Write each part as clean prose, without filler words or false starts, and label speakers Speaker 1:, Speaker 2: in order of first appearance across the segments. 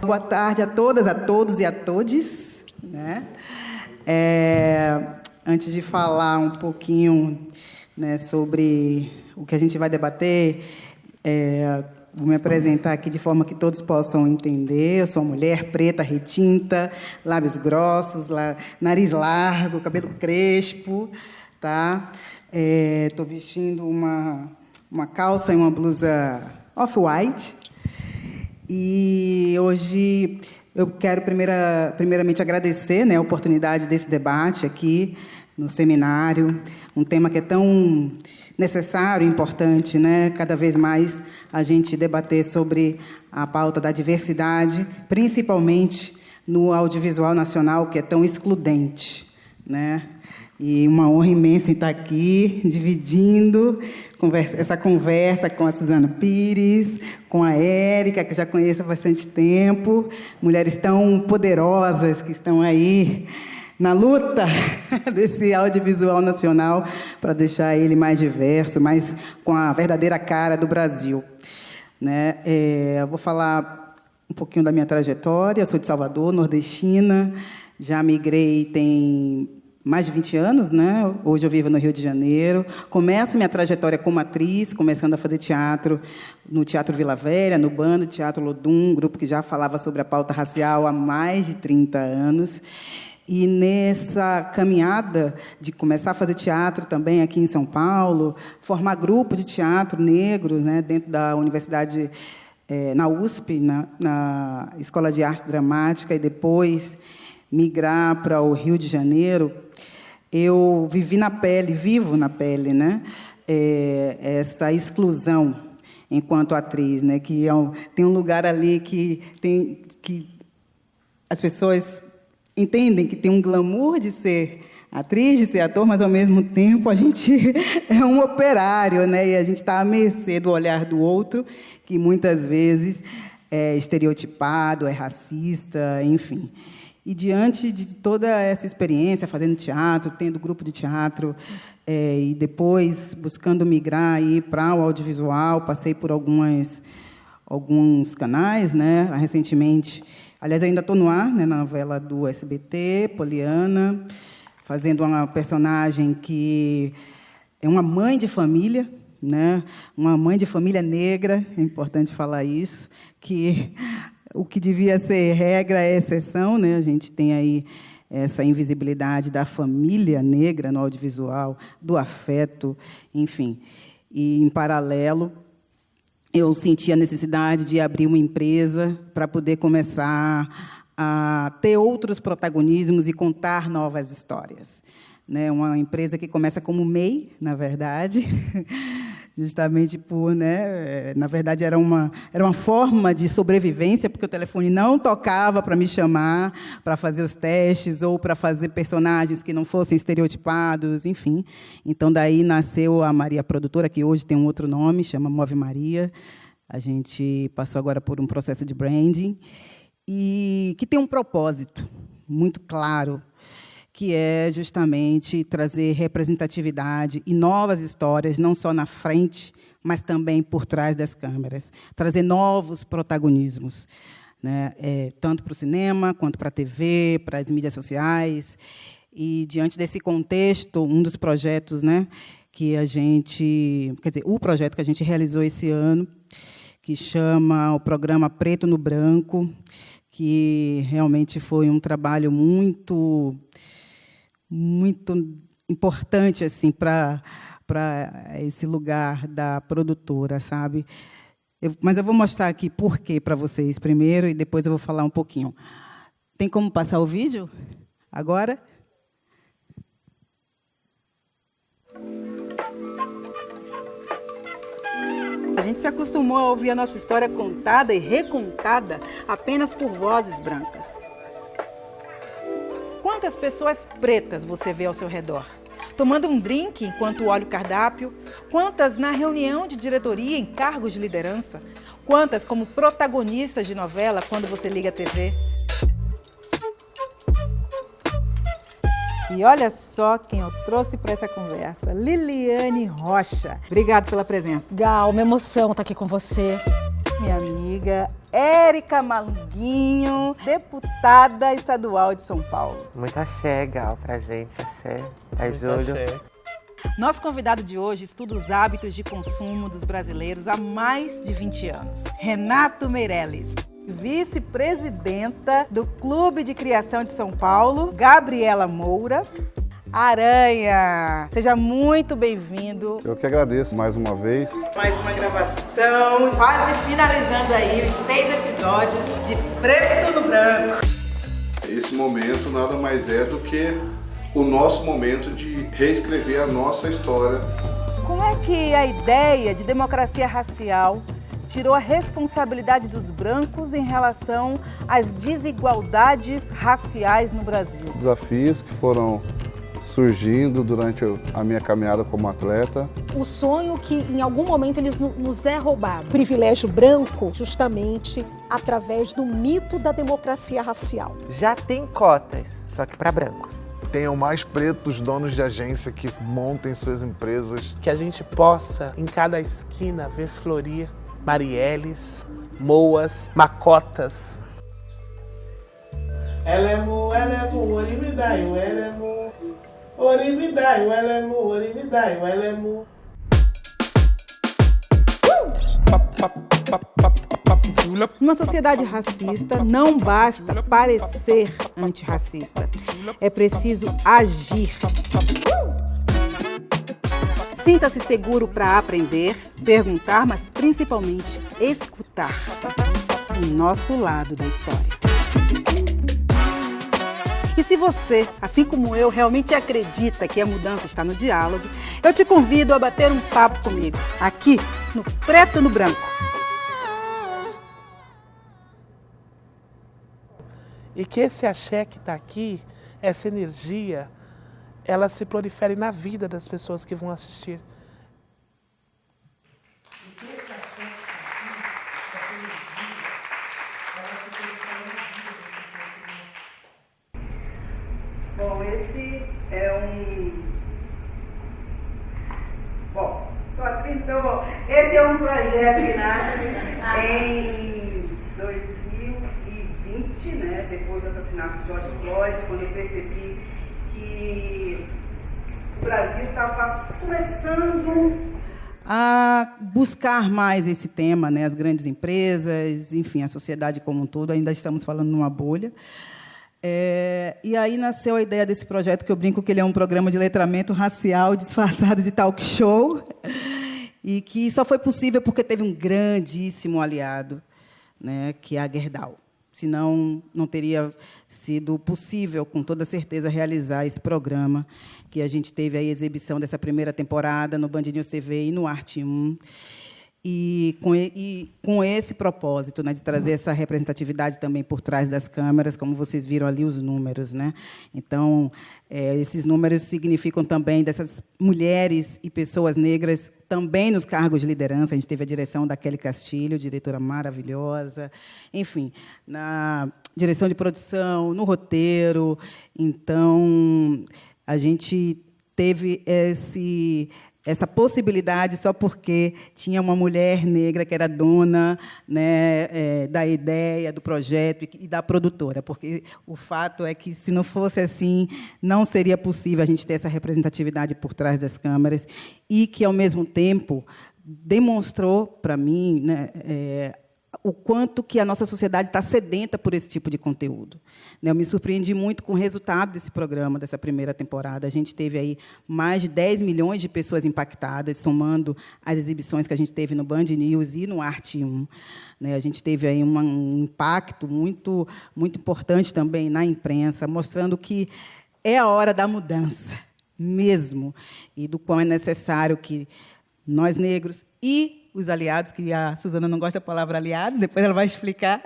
Speaker 1: Boa tarde a todas, a todos e a todes, né? Antes de falar um pouquinho, né, sobre o que a gente vai debater, vou me apresentar aqui de forma que todos possam entender. Eu sou uma mulher preta, retinta, lábios grossos, nariz largo, cabelo crespo, tá? Estou vestindo uma calça e uma blusa off-white. E hoje eu quero primeiramente agradecer, né, a oportunidade desse debate aqui no seminário, um tema que é tão necessário e importante, né? Cada vez mais a gente debater sobre a pauta da diversidade, principalmente no audiovisual nacional, que é tão excludente, né? E uma honra imensa estar aqui, dividindo essa conversa com a Suzana Pires, com a Érica, que eu já conheço há bastante tempo, mulheres tão poderosas que estão aí na luta desse audiovisual nacional para deixar ele mais diverso, mais com a verdadeira cara do Brasil, né? Eu vou falar um pouquinho da minha trajetória. Eu sou de Salvador, nordestina, já migrei tem mais de 20 anos, né? Hoje eu vivo no Rio de Janeiro. Começo minha trajetória como atriz, começando a fazer teatro no Teatro Vila Velha, no Bando Teatro Lodum, um grupo que já falava sobre a pauta racial há mais de 30 anos. E nessa caminhada de começar a fazer teatro também aqui em São Paulo, formar grupos de teatro negros, né, dentro da universidade, na USP, na Escola de Arte Dramática, e depois migrar para o Rio de Janeiro, eu vivo na pele, né, essa exclusão enquanto atriz, né, que tem um lugar ali que as pessoas entendem que tem um glamour de ser atriz, de ser ator, mas, ao mesmo tempo, a gente é um operário, né? E a gente está à mercê do olhar do outro, que, muitas vezes, é estereotipado, é racista, enfim. E, diante de toda essa experiência, fazendo teatro, tendo grupo de teatro, e depois buscando migrar para o audiovisual, passei por alguns canais, né? Recentemente, aliás, ainda estou no ar, né, na novela do SBT, Poliana, fazendo uma personagem que é uma mãe de família, né, uma mãe de família negra, é importante falar isso, que o que devia ser regra é exceção, né? A gente tem aí essa invisibilidade da família negra no audiovisual, do afeto, enfim. E, em paralelo, eu senti a necessidade de abrir uma empresa para poder começar a ter outros protagonismos e contar novas histórias, né? Uma empresa que começa como MEI, na verdade, justamente por, né, na verdade, era uma forma de sobrevivência, porque o telefone não tocava para me chamar, para fazer os testes ou para fazer personagens que não fossem estereotipados, enfim. Então, daí nasceu a Maria Produtora, que hoje tem um outro nome, chama Move Maria. A gente passou agora por um processo de branding, e que tem um propósito muito claro, que é justamente trazer representatividade e novas histórias, não só na frente, mas também por trás das câmeras. Trazer novos protagonismos, né? Tanto para o cinema, quanto para a TV, para as mídias sociais. E, diante desse contexto, um dos projetos, né, que a gente... Quer dizer, o projeto que a gente realizou esse ano, que chama o Programa Preto no Branco, que realmente foi um trabalho muito importante, assim, para esse lugar da produtora, sabe? Mas eu vou mostrar aqui por quê para vocês primeiro, e depois eu vou falar um pouquinho. Tem como passar o vídeo agora? A gente se acostumou a ouvir a nossa história contada e recontada apenas por vozes brancas. Quantas pessoas pretas você vê ao seu redor? Tomando um drink enquanto olha o cardápio? Quantas na reunião de diretoria em cargos de liderança? Quantas como protagonistas de novela quando você liga a TV? E olha só quem eu trouxe para essa conversa, Liliane Rocha. Obrigada pela presença.
Speaker 2: Gal, uma emoção estar aqui com você.
Speaker 1: Minha amiga. amiga Érica Malunguinho, deputada estadual de São Paulo.
Speaker 2: Muito axé, Gal, pra gente, axé. Aí, Júlio.
Speaker 1: Nosso convidado de hoje estuda os hábitos de consumo dos brasileiros há mais de 20 anos. Renato Meirelles, vice-presidenta do Clube de Criação de São Paulo, Gabriela Moura. Aranha, seja muito bem-vindo.
Speaker 3: Eu que agradeço mais uma vez.
Speaker 1: Mais uma gravação, quase finalizando aí os 6 episódios de Preto no Branco.
Speaker 3: Esse momento nada mais é do que o nosso momento de reescrever a nossa história.
Speaker 1: Como é que a ideia de democracia racial tirou a responsabilidade dos brancos em relação às desigualdades raciais no Brasil?
Speaker 3: Desafios que foram surgindo durante a minha caminhada como atleta.
Speaker 4: O sonho que em algum momento eles nos é roubado. Privilégio branco, justamente através do mito da democracia racial.
Speaker 2: Já tem cotas, só que para brancos.
Speaker 5: Tenham mais pretos donos de agência que montem suas empresas.
Speaker 6: Que a gente possa, em cada esquina, ver florir Marielles, Moas, Macotas. Elemu, orimidaio, elemu. Orimidaio, elemu, orimidaio, elemu.
Speaker 1: Numa sociedade racista, não basta parecer antirracista. É preciso agir. Sinta-se seguro para aprender, perguntar, mas principalmente escutar o nosso lado da história. E se você, assim como eu, realmente acredita que a mudança está no diálogo, eu te convido a bater um papo comigo, aqui no Preto no Branco.
Speaker 6: E que esse axé que está aqui, essa energia, ela se prolifere na vida das pessoas que vão assistir.
Speaker 1: Bom, esse é Bom, sou atriz, então, esse é um projeto que nasce em 2020, né, depois do assassinato de George Floyd, quando eu percebi que o Brasil estava começando a buscar mais esse tema, né, as grandes empresas, enfim, a sociedade como um todo, ainda estamos falando numa bolha. E aí nasceu a ideia desse projeto, que eu brinco que ele é um programa de letramento racial disfarçado de talk show, e que só foi possível porque teve um grandíssimo aliado, né, que é a Gerdau. Senão, não teria sido possível, com toda certeza, realizar esse programa, que a gente teve a exibição dessa primeira temporada no Band News TV e no Arte 1. E com esse propósito, né, de trazer essa representatividade também por trás das câmeras, como vocês viram ali os números, né? Então, esses números significam também dessas mulheres e pessoas negras também nos cargos de liderança. A gente teve a direção da Kelly Castilho, diretora maravilhosa, enfim, na direção de produção, no roteiro. Então, a gente teve essa possibilidade só porque tinha uma mulher negra que era dona, né, da ideia, do projeto e da produtora, porque o fato é que, se não fosse assim, não seria possível a gente ter essa representatividade por trás das câmeras, e que, ao mesmo tempo, demonstrou para mim, né, o quanto que a nossa sociedade está sedenta por esse tipo de conteúdo. Eu me surpreendi muito com o resultado desse programa, dessa primeira temporada. A gente teve aí mais de 10 milhões de pessoas impactadas, somando as exibições que a gente teve no Band News e no Arte 1. A gente teve aí um impacto muito, muito importante também na imprensa, mostrando que é a hora da mudança, mesmo, e do quão é necessário que nós, negros, e os aliados, que a Suzana não gosta da palavra aliados, depois ela vai explicar,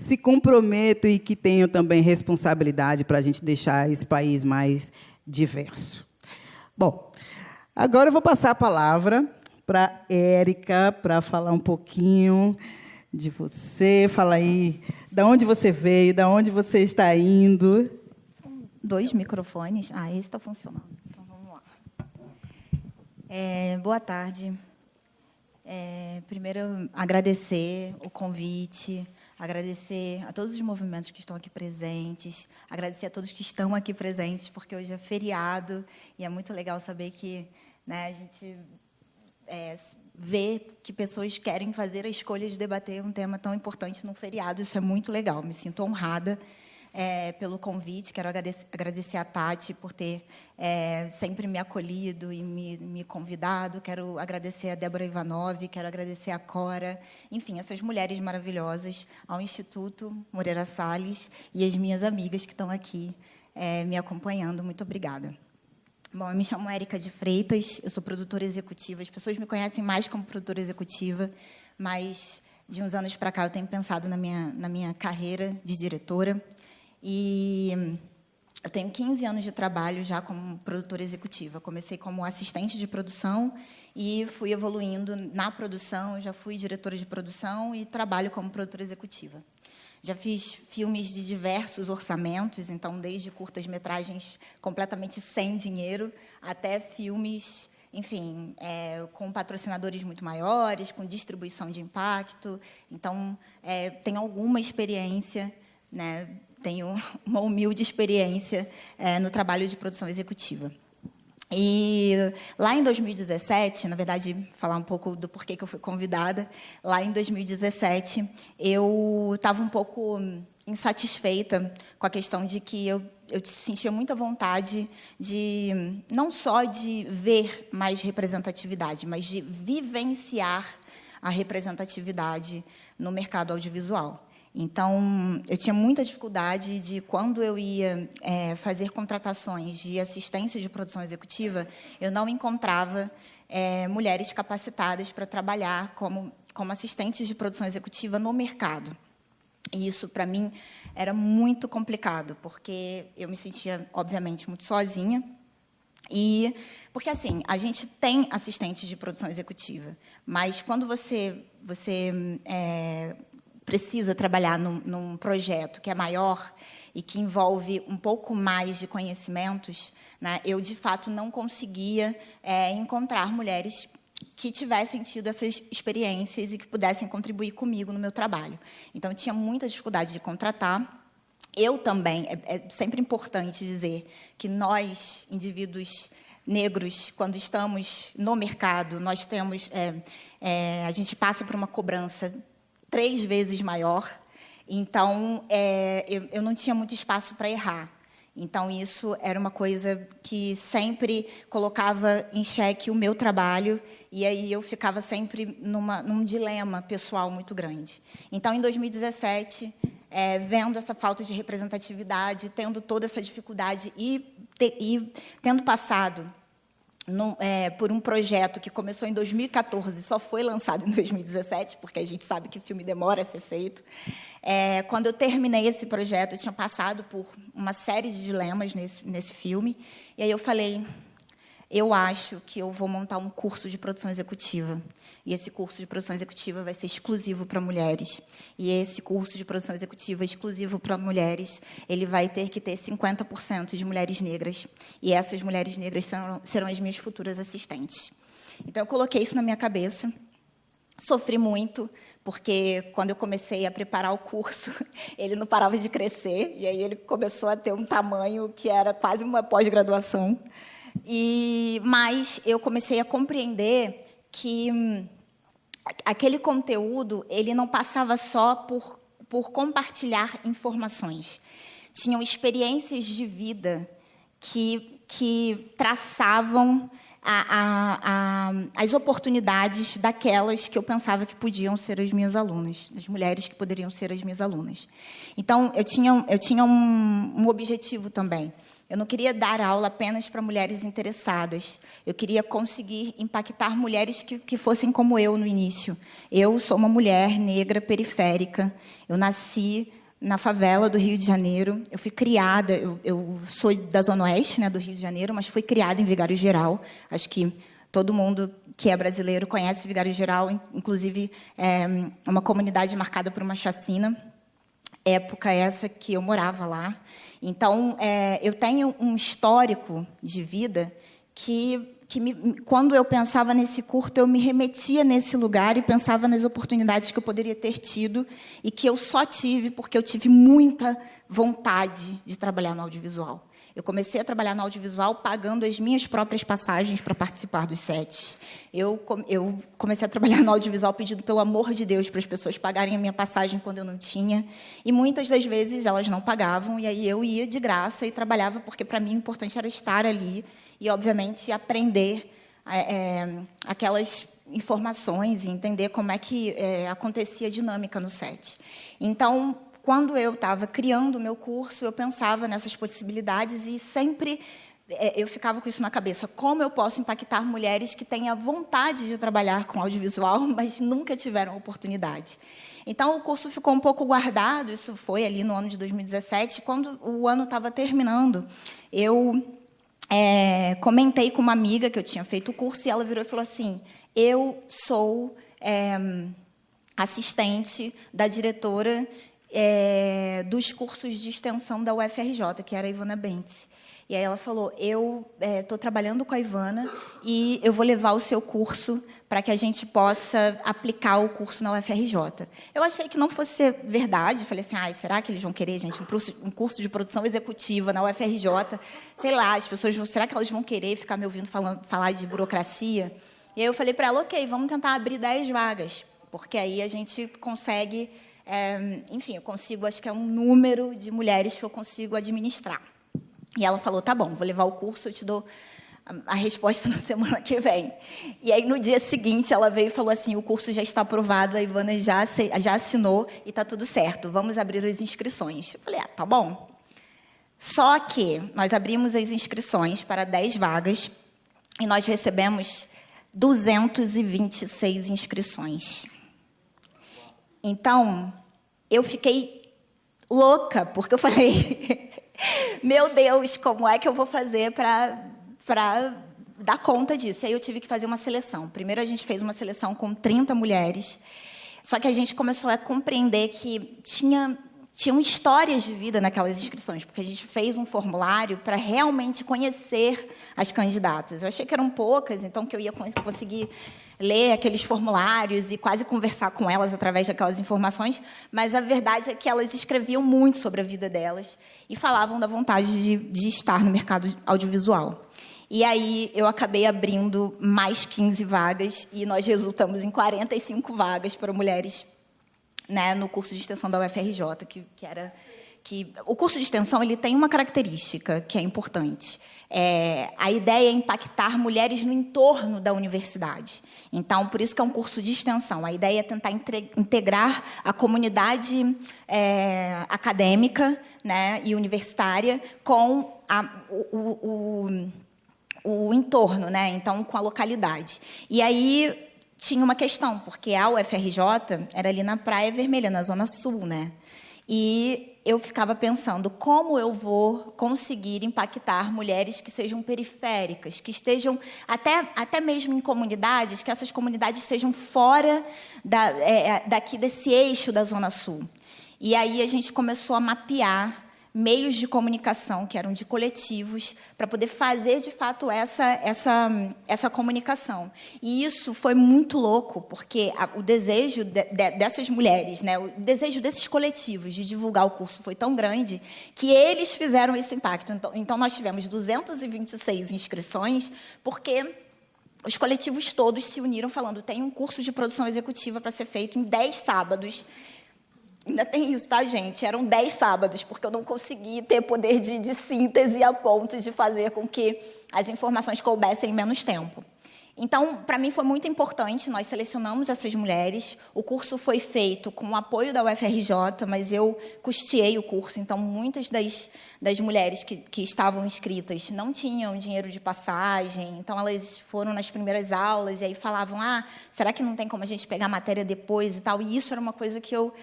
Speaker 1: se comprometam e que tenham também responsabilidade para a gente deixar esse país mais diverso. Bom, agora eu vou passar a palavra para a Érica, para falar um pouquinho de você. Fala aí, de onde você veio, de onde você está indo.
Speaker 7: São 2 microfones. Ah, esse está funcionando. Então, vamos lá. Boa tarde. Primeiro, agradecer o convite, agradecer a todos os movimentos que estão aqui presentes, agradecer a todos que estão aqui presentes, porque hoje é feriado e é muito legal saber que, né, a gente vê que pessoas querem fazer a escolha de debater um tema tão importante num feriado. Isso é muito legal. Me sinto honrada pelo convite. Quero agradecer a Tati por ter sempre me acolhido e me convidado. Quero agradecer a Débora Ivanov, quero agradecer a Cora, enfim, essas mulheres maravilhosas, ao Instituto Moreira Salles e as minhas amigas que estão aqui me acompanhando. Muito obrigada. Bom, eu me chamo Érica de Freitas, eu sou produtora executiva. As pessoas me conhecem mais como produtora executiva, mas de uns anos para cá eu tenho pensado na minha carreira de diretora. E eu tenho 15 anos de trabalho já como produtora executiva. Comecei como assistente de produção e fui evoluindo na produção, já fui diretora de produção e trabalho como produtora executiva. Já fiz filmes de diversos orçamentos, então, desde curtas-metragens completamente sem dinheiro, até filmes, enfim, com patrocinadores muito maiores, com distribuição de impacto. Então, tenho alguma experiência, né? Tenho uma humilde experiência no trabalho de produção executiva. E lá em 2017, na verdade, falar um pouco do porquê que eu fui convidada, lá em 2017, eu estava um pouco insatisfeita com a questão de que eu sentia muita vontade de, não só de ver mais representatividade, mas de vivenciar a representatividade no mercado audiovisual. Então, eu tinha muita dificuldade de, quando eu ia fazer contratações de assistência de produção executiva, eu não encontrava mulheres capacitadas para trabalhar como assistentes de produção executiva no mercado. E isso, para mim, era muito complicado, porque eu me sentia, obviamente, muito sozinha. E porque, assim, a gente tem assistentes de produção executiva, mas quando você precisa trabalhar num projeto que é maior e que envolve um pouco mais de conhecimentos, né, eu, de fato, não conseguia encontrar mulheres que tivessem tido essas experiências e que pudessem contribuir comigo no meu trabalho. Então, eu tinha muita dificuldade de contratar. Eu também, é sempre importante dizer que nós, indivíduos negros, quando estamos no mercado, nós temos, a gente passa por uma cobrança 3 vezes maior, então eu não tinha muito espaço para errar. Então, isso era uma coisa que sempre colocava em xeque o meu trabalho, e aí eu ficava sempre num dilema pessoal muito grande. Então, em 2017, vendo essa falta de representatividade, tendo toda essa dificuldade e tendo passado por um projeto que começou em 2014 e só foi lançado em 2017, porque a gente sabe que o filme demora a ser feito. Quando eu terminei esse projeto, eu tinha passado por uma série de dilemas nesse filme, e aí eu falei, eu acho que eu vou montar um curso de produção executiva, e esse curso de produção executiva vai ser exclusivo para mulheres, e esse curso de produção executiva exclusivo para mulheres, ele vai ter que ter 50% de mulheres negras, e essas mulheres negras serão as minhas futuras assistentes. Então, eu coloquei isso na minha cabeça, sofri muito, porque, quando eu comecei a preparar o curso, ele não parava de crescer, e aí ele começou a ter um tamanho que era quase uma pós-graduação. Mas eu comecei a compreender que aquele conteúdo ele não passava só por compartilhar informações. Tinham experiências de vida que traçavam as oportunidades daquelas que eu pensava que podiam ser as minhas alunas, das mulheres que poderiam ser as minhas alunas. Então, eu tinha um objetivo também. Eu não queria dar aula apenas para mulheres interessadas. Eu queria conseguir impactar mulheres que fossem como eu no início. Eu sou uma mulher negra periférica. Eu nasci na favela do Rio de Janeiro. Eu fui criada, eu sou da Zona Oeste, né, do Rio de Janeiro, mas fui criada em Vigário Geral. Acho que todo mundo que é brasileiro conhece Vigário Geral, inclusive uma comunidade marcada por uma chacina. Época essa que eu morava lá. Então, eu tenho um histórico de vida que quando eu pensava nesse curso, eu me remetia nesse lugar e pensava nas oportunidades que eu poderia ter tido e que eu só tive porque eu tive muita vontade de trabalhar no audiovisual. Eu comecei a trabalhar no audiovisual pagando as minhas próprias passagens para participar dos sets. Eu comecei a trabalhar no audiovisual pedindo, pelo amor de Deus, para as pessoas pagarem a minha passagem quando eu não tinha. E, muitas das vezes, elas não pagavam, e aí eu ia de graça e trabalhava, porque, para mim, o importante era estar ali e, obviamente, aprender aquelas informações e entender como é que acontecia a dinâmica no set. Então, quando eu estava criando o meu curso, eu pensava nessas possibilidades e sempre eu ficava com isso na cabeça. Como eu posso impactar mulheres que têm a vontade de trabalhar com audiovisual, mas nunca tiveram oportunidade? Então, o curso ficou um pouco guardado, isso foi ali no ano de 2017. Quando o ano estava terminando, eu comentei com uma amiga que eu tinha feito o curso e ela virou e falou assim, eu sou assistente da diretora dos cursos de extensão da UFRJ, que era a Ivana Bentes. E aí ela falou, eu estou trabalhando com a Ivana e eu vou levar o seu curso para que a gente possa aplicar o curso na UFRJ. Eu achei que não fosse ser verdade, falei assim, será que eles vão querer, gente, um curso de produção executiva na UFRJ? Sei lá, as pessoas será que elas vão querer ficar me ouvindo falar de burocracia? E aí eu falei para ela, ok, vamos tentar abrir 10 vagas, porque aí a gente consegue... enfim, eu consigo, acho que é um número de mulheres que eu consigo administrar. E ela falou, tá bom, vou levar o curso, eu te dou a resposta na semana que vem. E aí, no dia seguinte, ela veio e falou assim, o curso já está aprovado, a Ivana já assinou e está tudo certo, vamos abrir as inscrições. Eu falei, tá bom. Só que nós abrimos as inscrições para 10 vagas e nós recebemos 226 inscrições. Então, eu fiquei louca, porque eu falei, meu Deus, como é que eu vou fazer para dar conta disso? E aí eu tive que fazer uma seleção. Primeiro, a gente fez uma seleção com 30 mulheres, só que a gente começou a compreender que tinham histórias de vida naquelas inscrições, porque a gente fez um formulário para realmente conhecer as candidatas. Eu achei que eram poucas, então que eu ia conseguir ler aqueles formulários e quase conversar com elas através daquelas informações, mas a verdade é que elas escreviam muito sobre a vida delas e falavam da vontade de estar no mercado audiovisual. E aí eu acabei abrindo mais 15 vagas e nós resultamos em 45 vagas para mulheres, né, no curso de extensão da UFRJ, que o curso de extensão ele tem uma característica que é importante. A ideia é impactar mulheres no entorno da universidade. Então, por isso que é um curso de extensão. A ideia é tentar integrar a comunidade acadêmica, né, e universitária com o entorno, né, então, com a localidade. E aí tinha uma questão, porque a UFRJ era ali na Praia Vermelha, na Zona Sul, né? E eu ficava pensando, como eu vou conseguir impactar mulheres que sejam periféricas, que estejam até mesmo em comunidades, que essas comunidades sejam fora daqui desse eixo da Zona Sul. E aí a gente começou a mapear meios de comunicação, que eram de coletivos, para poder fazer, de fato, essa comunicação. E isso foi muito louco, porque o desejo dessas mulheres, né, o desejo desses coletivos de divulgar o curso foi tão grande que eles fizeram esse impacto. Então nós tivemos 226 inscrições, porque os coletivos todos se uniram falando, tem um curso de produção executiva para ser feito em 10 sábados. Ainda tem isso, tá, gente? Eram 10 sábados, porque eu não consegui ter poder de síntese a ponto de fazer com que as informações coubessem em menos tempo. Então, para mim, foi muito importante, nós selecionamos essas mulheres, o curso foi feito com o apoio da UFRJ, mas eu custeei o curso, então muitas das mulheres que estavam inscritas não tinham dinheiro de passagem, então elas foram nas primeiras aulas e aí falavam, será que não tem como a gente pegar a matéria depois e tal? E isso era uma coisa que eu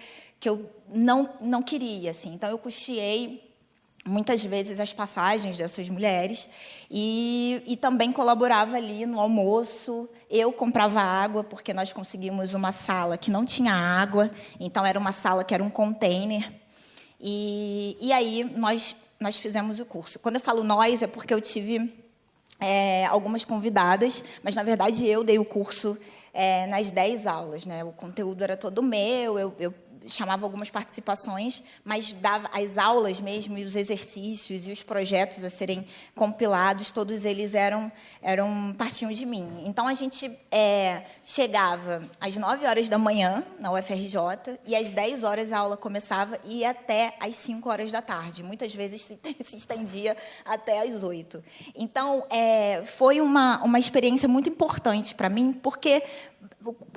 Speaker 7: não queria, assim. Então, eu custeei muitas vezes as passagens dessas mulheres e também colaborava ali no almoço. Eu comprava água, porque nós conseguimos uma sala que não tinha água, então era uma sala que era um container. E aí nós fizemos o curso. Quando eu falo nós, é porque eu tive algumas convidadas, mas, na verdade, eu dei o curso nas 10 aulas, né? O conteúdo era todo meu, eu chamava algumas participações, mas dava as aulas mesmo, e os exercícios e os projetos a serem compilados, todos eles partiam de mim. Então, a gente chegava às 9 horas da manhã, na UFRJ, e às 10 horas a aula começava e ia até às 5 horas da tarde. Muitas vezes se estendia até às 8. Então, foi uma experiência muito importante para mim, porque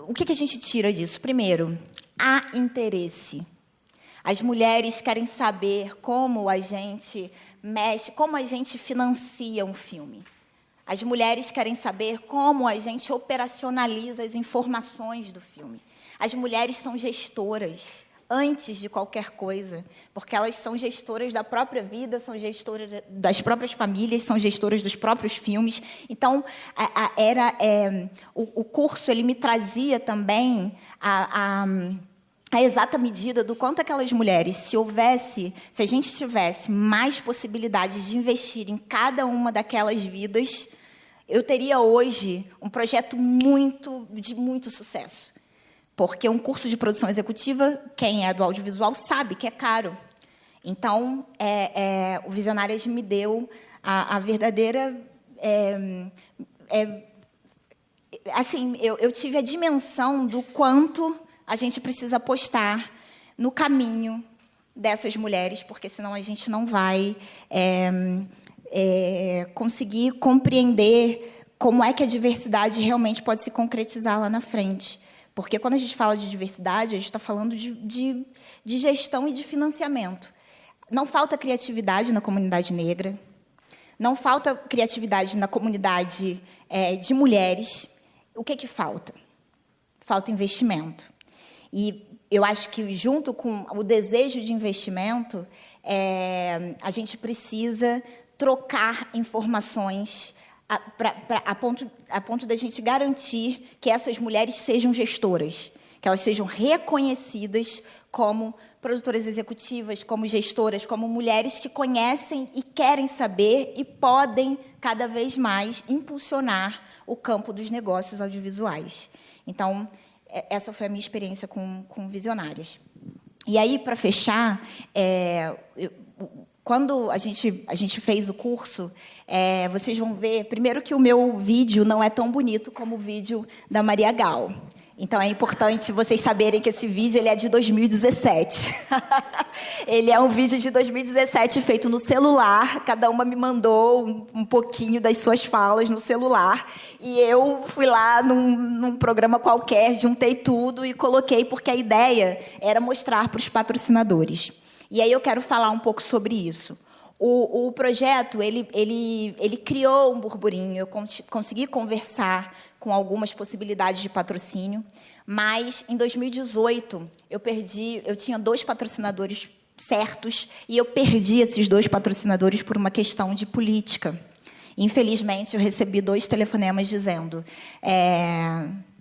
Speaker 7: o que a gente tira disso? Primeiro, há interesse. As mulheres querem saber como a gente mexe, como a gente financia um filme. As mulheres querem saber como a gente operacionaliza as informações do filme. As mulheres são gestoras antes de qualquer coisa, porque elas são gestoras da própria vida, são gestoras das próprias famílias, são gestoras dos próprios filmes. Então, o curso ele me trazia também a exata medida do quanto aquelas mulheres, se a gente tivesse mais possibilidades de investir em cada uma daquelas vidas, eu teria hoje um projeto de muito sucesso. Porque um curso de produção executiva, quem é do audiovisual sabe que é caro. Então, o Visionárias me deu a verdadeira... assim, eu tive a dimensão do quanto a gente precisa apostar no caminho dessas mulheres, porque senão a gente não vai conseguir compreender como é que a diversidade realmente pode se concretizar lá na frente. Porque quando a gente fala de diversidade, a gente está falando de gestão e de financiamento. Não falta criatividade na comunidade negra, não falta criatividade na comunidade de mulheres. O que falta? Falta investimento. E eu acho que, junto com o desejo de investimento, a gente precisa trocar informações a ponto da gente garantir que essas mulheres sejam gestoras, que elas sejam reconhecidas como produtoras executivas, como gestoras, como mulheres que conhecem e querem saber e podem, cada vez mais, impulsionar o campo dos negócios audiovisuais. Então, essa foi a minha experiência com Visionárias. E aí, para fechar, quando a gente fez o curso, vocês vão ver, primeiro, que o meu vídeo não é tão bonito como o vídeo da Maria Gal. Então, é importante vocês saberem que esse vídeo ele é de 2017. Ele é um vídeo de 2017 feito no celular. Cada uma me mandou um pouquinho das suas falas no celular. E eu fui lá num programa qualquer, juntei tudo e coloquei, porque a ideia era mostrar para os patrocinadores. E aí eu quero falar um pouco sobre isso. O projeto, ele criou um burburinho, eu consegui conversar com algumas possibilidades de patrocínio, mas, em 2018, eu tinha 2 patrocinadores certos, e eu perdi esses 2 patrocinadores por uma questão de política. Infelizmente, eu recebi 2 telefonemas dizendo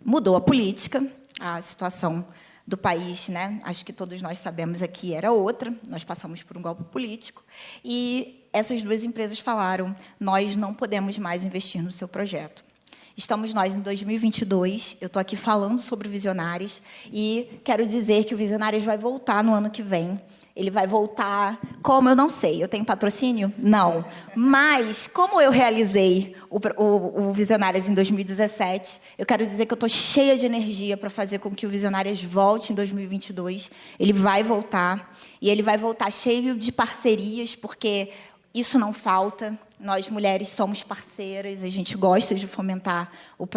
Speaker 7: mudou a política, a situação do país, né? Acho que todos nós sabemos aqui, era outra. Nós passamos por um golpe político. E essas 2 empresas falaram, nós não podemos mais investir no seu projeto. Estamos nós em 2022, eu estou aqui falando sobre o Visionárias, e quero dizer que o Visionárias vai voltar no ano que vem. Ele vai voltar, como eu não sei. Eu tenho patrocínio? Não. Mas, como eu realizei o Visionárias em 2017, eu quero dizer que eu estou cheia de energia para fazer com que o Visionárias volte em 2022. Ele vai voltar, e ele vai voltar cheio de parcerias, porque isso não falta. Nós, mulheres, somos parceiras, a gente gosta de fomentar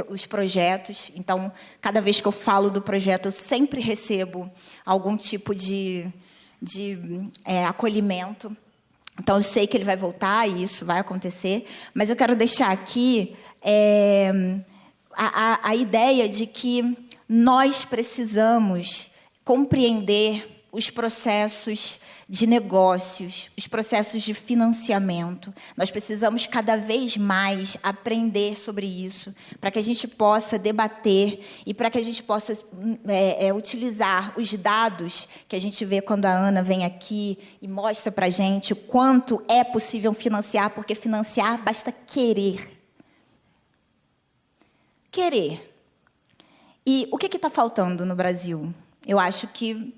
Speaker 7: os projetos. Então, cada vez que eu falo do projeto, eu sempre recebo algum tipo de acolhimento. Então, eu sei que ele vai voltar e isso vai acontecer, mas eu quero deixar aqui a ideia de que nós precisamos compreender os processos de negócios, os processos de financiamento. Nós precisamos cada vez mais aprender sobre isso, para que a gente possa debater e para que a gente possa utilizar os dados que a gente vê quando a Ana vem aqui e mostra para a gente o quanto é possível financiar, porque financiar basta querer. Querer. E o que está faltando no Brasil? Eu acho que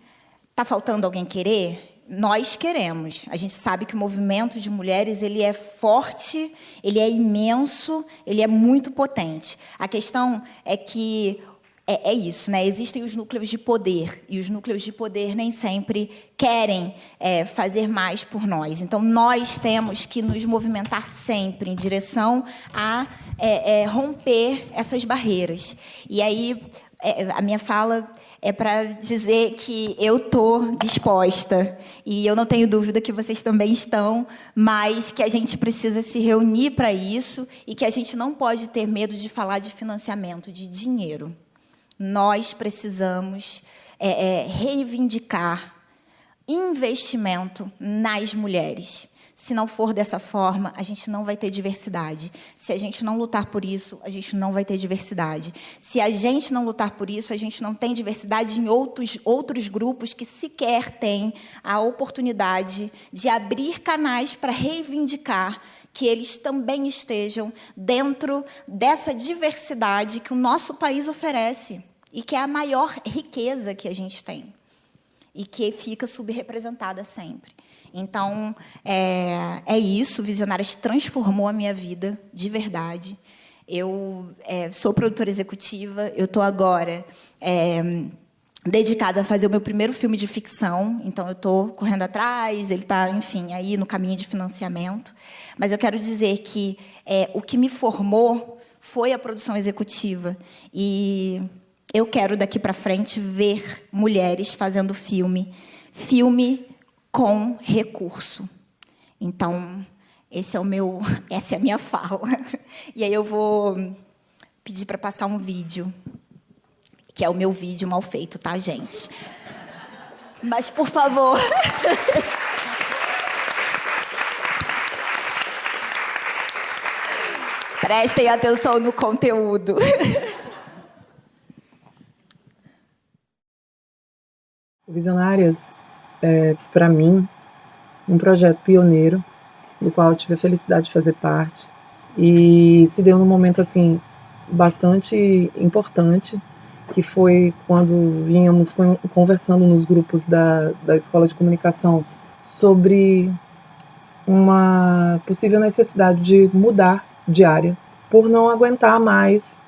Speaker 7: está faltando alguém querer. Nós queremos. A gente sabe que o movimento de mulheres ele é forte, ele é imenso, ele é muito potente. A questão é que é isso, né? Existem os núcleos de poder, e os núcleos de poder nem sempre querem fazer mais por nós. Então, nós temos que nos movimentar sempre em direção a romper essas barreiras. E aí, a minha fala é para dizer que eu estou disposta, e eu não tenho dúvida que vocês também estão, mas que a gente precisa se reunir para isso e que a gente não pode ter medo de falar de financiamento, de dinheiro. Nós precisamos reivindicar investimento nas mulheres. Se não for dessa forma, a gente não vai ter diversidade. Se a gente não lutar por isso, a gente não vai ter diversidade. Se a gente não lutar por isso, a gente não tem diversidade em outros grupos que sequer têm a oportunidade de abrir canais para reivindicar que eles também estejam dentro dessa diversidade que o nosso país oferece e que é a maior riqueza que a gente tem e que fica subrepresentada sempre. Então, é isso. Visionárias transformou a minha vida, de verdade. Eu sou produtora executiva, eu estou agora dedicada a fazer o meu primeiro filme de ficção, então eu estou correndo atrás, ele está, enfim, aí no caminho de financiamento. Mas eu quero dizer que o que me formou foi a produção executiva. E eu quero, daqui para frente, ver mulheres fazendo filme com recurso. Então, essa é a minha fala. E aí eu vou pedir para passar um vídeo, que é o meu vídeo mal feito, tá, gente? Mas, por favor... prestem atenção no conteúdo.
Speaker 8: Visionárias para mim, um projeto pioneiro, do qual eu tive a felicidade de fazer parte, e se deu num momento assim bastante importante, que foi quando vínhamos conversando nos grupos da Escola de Comunicação sobre uma possível necessidade de mudar de área, por não aguentar mais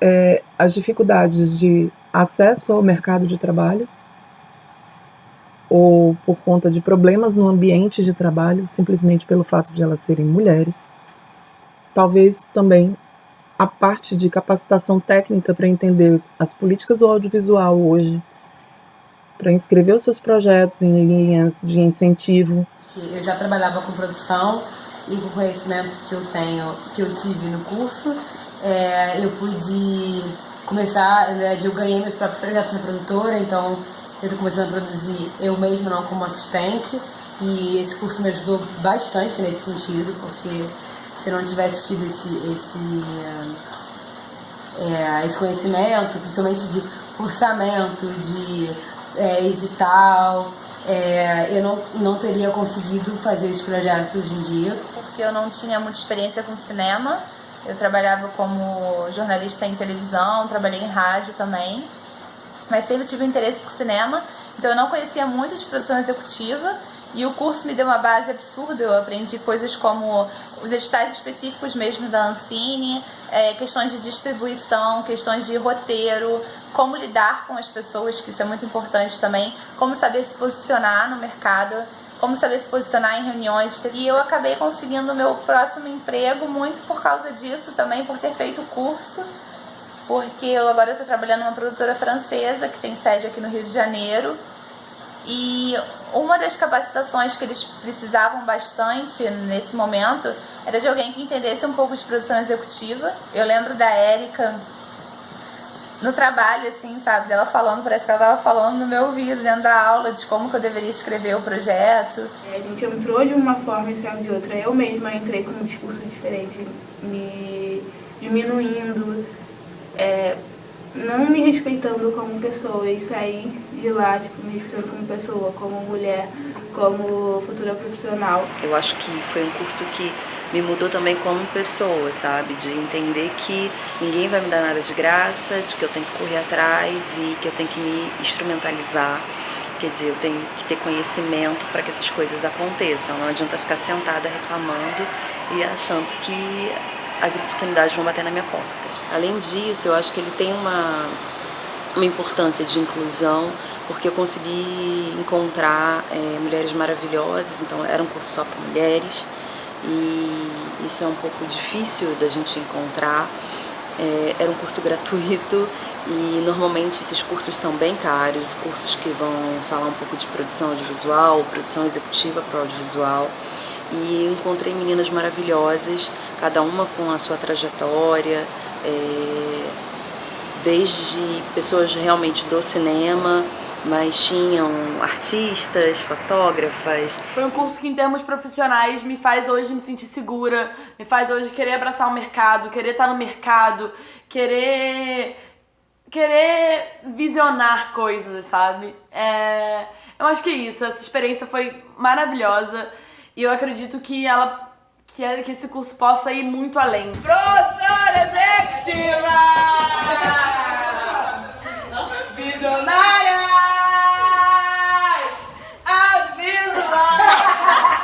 Speaker 8: as dificuldades de acesso ao mercado de trabalho, ou por conta de problemas no ambiente de trabalho, simplesmente pelo fato de elas serem mulheres. Talvez também a parte de capacitação técnica para entender as políticas do audiovisual hoje, para inscrever os seus projetos em linhas de incentivo.
Speaker 9: Eu já trabalhava com produção e com o conhecimento que eu tive no curso, eu pude começar, eu ganhei meus próprios projetos na produtora, então eu estou começando a produzir eu mesma, não como assistente, e esse curso me ajudou bastante nesse sentido, porque se eu não tivesse tido esse conhecimento, principalmente de orçamento, de edital, eu não teria conseguido fazer esses projetos hoje em dia.
Speaker 10: Porque eu não tinha muita experiência com cinema, eu trabalhava como jornalista em televisão, trabalhei em rádio também, mas sempre tive um interesse por cinema, então eu não conhecia muito de produção executiva, e o curso me deu uma base absurda. Eu aprendi coisas como os editais específicos mesmo da Ancine, questões de distribuição, questões de roteiro, como lidar com as pessoas, que isso é muito importante também, como saber se posicionar no mercado, como saber se posicionar em reuniões. E eu acabei conseguindo o meu próximo emprego muito por causa disso também, por ter feito o curso, porque agora eu estou trabalhando numa produtora francesa que tem sede aqui no Rio de Janeiro, e uma das capacitações que eles precisavam bastante nesse momento era de alguém que entendesse um pouco de produção executiva. Eu lembro da Érica no trabalho, assim, sabe, dela falando, parece que ela estava falando no meu ouvido, dentro da aula, de como que eu deveria escrever o projeto.
Speaker 11: A gente entrou de uma forma e saiu de outra. Eu mesma entrei com um discurso diferente, me diminuindo, não me respeitando como pessoa, e sair de lá, tipo, me respeitando como pessoa, como mulher, como futura profissional.
Speaker 12: Eu acho que foi um curso que me mudou também como pessoa, sabe? De entender que ninguém vai me dar nada de graça, de que eu tenho que correr atrás e que eu tenho que me instrumentalizar. Quer dizer, eu tenho que ter conhecimento para que essas coisas aconteçam. Não adianta ficar sentada reclamando e achando que as oportunidades vão bater na minha porta. Além disso, eu acho que ele tem uma importância de inclusão, porque eu consegui encontrar mulheres maravilhosas, então era um curso só para mulheres, e isso é um pouco difícil da gente encontrar. Era um curso gratuito e normalmente esses cursos são bem caros, cursos que vão falar um pouco de produção audiovisual, produção executiva para audiovisual. E encontrei meninas maravilhosas, cada uma com a sua trajetória, desde pessoas realmente do cinema, mas tinham artistas, fotógrafas.
Speaker 13: Foi um curso que, em termos profissionais, me faz hoje me sentir segura, me faz hoje querer abraçar o mercado, querer estar no mercado, querer visionar coisas, sabe? Eu acho que é isso, essa experiência foi maravilhosa e eu acredito que que esse curso possa ir muito além. Produtora executiva! Visionárias! Audiovisual!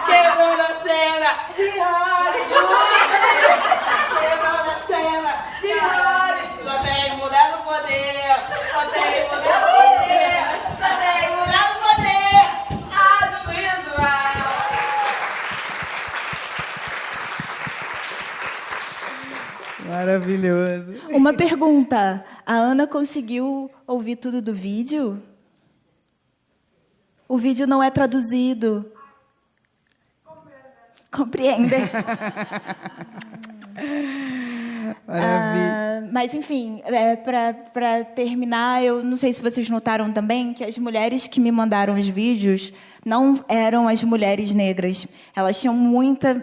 Speaker 13: Quebrando a cena de Hollywood! Quebrando a cena de Hollywood! Só tem mulher no poder! Só tem mulher no poder! Só tem mulher no poder! Audiovisual!
Speaker 1: Maravilhoso.
Speaker 7: Uma pergunta. A Ana conseguiu ouvir tudo do vídeo? O vídeo não é traduzido. Compreende?
Speaker 1: Maravilha.
Speaker 7: Mas, enfim, para terminar, eu não sei se vocês notaram também que as mulheres que me mandaram os vídeos não eram as mulheres negras. Elas tinham muita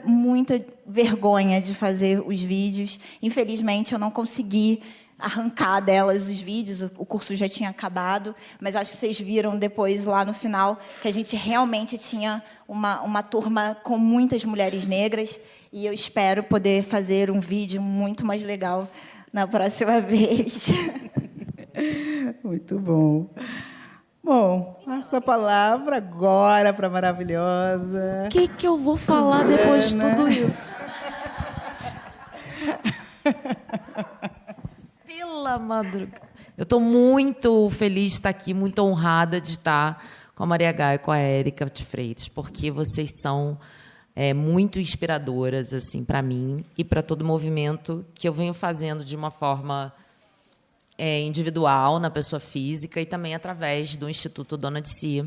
Speaker 7: vergonha de fazer os vídeos. Infelizmente, eu não consegui arrancar delas os vídeos, o curso já tinha acabado, mas acho que vocês viram depois, lá no final, que a gente realmente tinha uma turma com muitas mulheres negras, e eu espero poder fazer um vídeo muito mais legal na próxima vez.
Speaker 1: Muito bom. Bom, passo a palavra agora para a maravilhosa.
Speaker 14: O que eu vou falar depois de tudo isso? Pela madrugada. Eu estou muito feliz de estar aqui, muito honrada de estar com a Maria Gaia e com a Érica de Freitas, porque vocês são muito inspiradoras assim, para mim e para todo o movimento que eu venho fazendo de uma forma individual, na pessoa física, e também através do Instituto Dona de Si.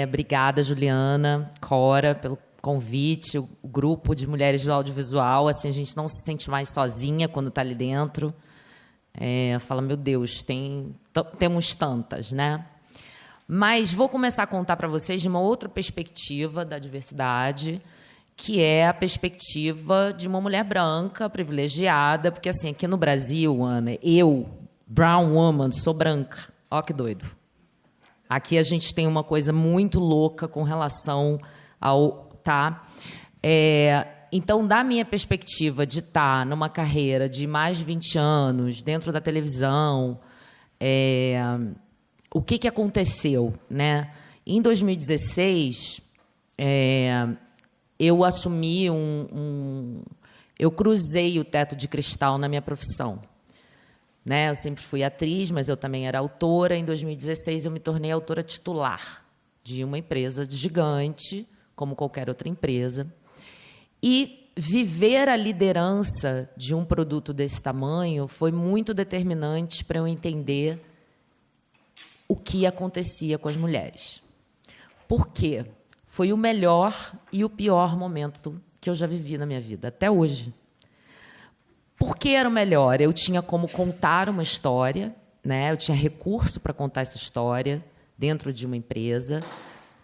Speaker 14: Obrigada, Juliana, Cora, pelo convite, o grupo de mulheres do audiovisual. Assim, a gente não se sente mais sozinha quando está ali dentro. Fala, meu Deus, temos tantas, né? Mas vou começar a contar para vocês de uma outra perspectiva da diversidade, que é a perspectiva de uma mulher branca, privilegiada, porque assim, aqui no Brasil, Ana, eu, brown woman, sou branca. Ó que doido. Aqui a gente tem uma coisa muito louca com relação ao... Tá? Então, da minha perspectiva de estar numa carreira de mais de 20 anos, dentro da televisão, o que aconteceu, né? Em 2016, eu assumi eu cruzei o teto de cristal na minha profissão. Né? Eu sempre fui atriz, mas eu também era autora. Em 2016, eu me tornei autora titular de uma empresa gigante, como qualquer outra empresa. E viver a liderança de um produto desse tamanho foi muito determinante para eu entender o que acontecia com as mulheres. Por quê? Foi o melhor e o pior momento que eu já vivi na minha vida, até hoje. Por que era o melhor? Eu tinha como contar uma história, né? Eu tinha recurso para contar essa história dentro de uma empresa,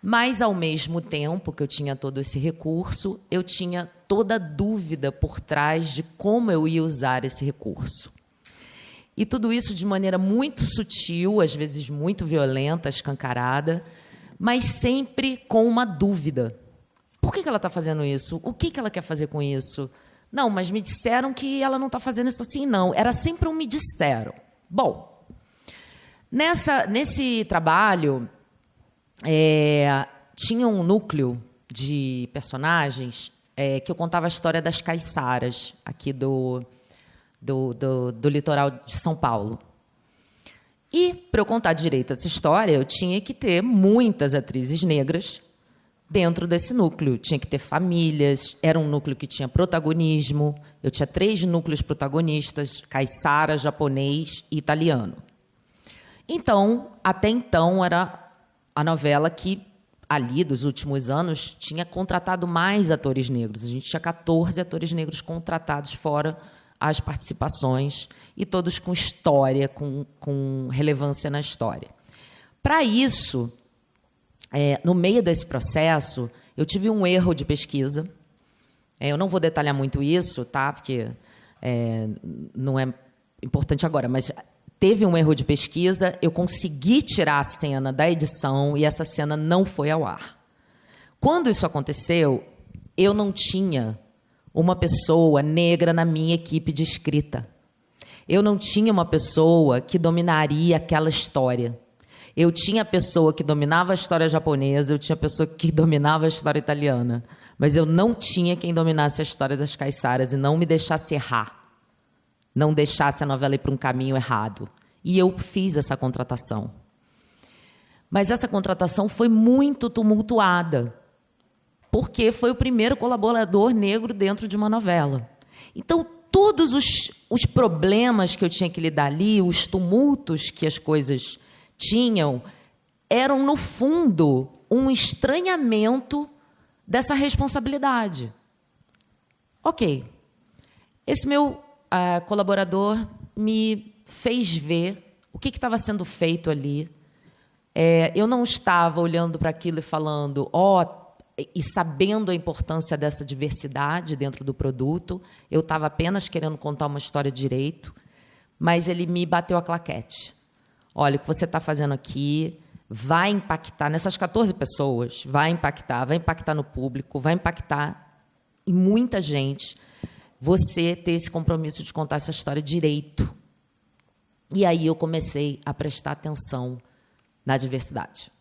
Speaker 14: mas, ao mesmo tempo que eu tinha todo esse recurso, eu tinha toda a dúvida por trás de como eu ia usar esse recurso. E tudo isso de maneira muito sutil, às vezes muito violenta, escancarada, mas sempre com uma dúvida. Por que ela está fazendo isso? O que ela quer fazer com isso? Não, mas me disseram que ela não está fazendo isso assim, não. Era sempre um me disseram. Bom, nesse trabalho, tinha um núcleo de personagens que eu contava a história das caiçaras, aqui do litoral de São Paulo. E, para eu contar direito essa história, eu tinha que ter muitas atrizes negras dentro desse núcleo. Tinha que ter famílias, era um núcleo que tinha protagonismo. Eu tinha 3 núcleos protagonistas, caiçara, japonês e italiano. Então, até então, era a novela que, ali, dos últimos anos, tinha contratado mais atores negros. A gente tinha 14 atores negros contratados, fora as participações, e todos com história, com relevância na história. Para isso, no meio desse processo, eu tive um erro de pesquisa. Eu não vou detalhar muito isso, tá? Porque não é importante agora, mas teve um erro de pesquisa, eu consegui tirar a cena da edição e essa cena não foi ao ar. Quando isso aconteceu, eu não tinha uma pessoa negra na minha equipe de escrita. Eu não tinha uma pessoa que dominaria aquela história. Eu tinha a pessoa que dominava a história japonesa, eu tinha a pessoa que dominava a história italiana, mas eu não tinha quem dominasse a história das caiçaras e não me deixasse errar, não deixasse a novela ir para um caminho errado. E eu fiz essa contratação. Mas essa contratação foi muito tumultuada, porque foi o primeiro colaborador negro dentro de uma novela. Então, todos os problemas que eu tinha que lidar ali, os tumultos que as coisas tinham, eram, no fundo, um estranhamento dessa responsabilidade. Ok. Esse meu colaborador me fez ver o que estava sendo feito ali. Eu não estava olhando para aquilo e falando, e sabendo a importância dessa diversidade dentro do produto. Eu estava apenas querendo contar uma história direito, mas ele me bateu a claquete. Olha, o que você está fazendo aqui vai impactar nessas 14 pessoas, vai impactar no público, vai impactar em muita gente, você ter esse compromisso de contar essa história direito. E aí eu comecei a prestar atenção na diversidade.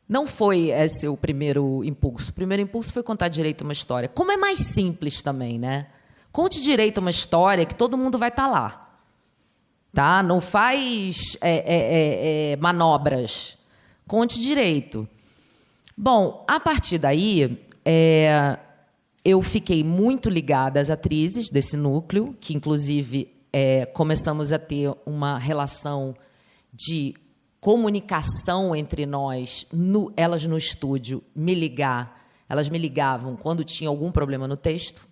Speaker 14: Não foi esse o primeiro impulso. O primeiro impulso foi contar direito uma história. Como é mais simples também, né? Conte direito uma história que todo mundo vai estar lá. Tá? Não faz manobras. Conte direito. Bom, a partir daí, eu fiquei muito ligada às atrizes desse núcleo, que, inclusive, começamos a ter uma relação de comunicação entre nós, elas no estúdio elas me ligavam quando tinha algum problema no texto,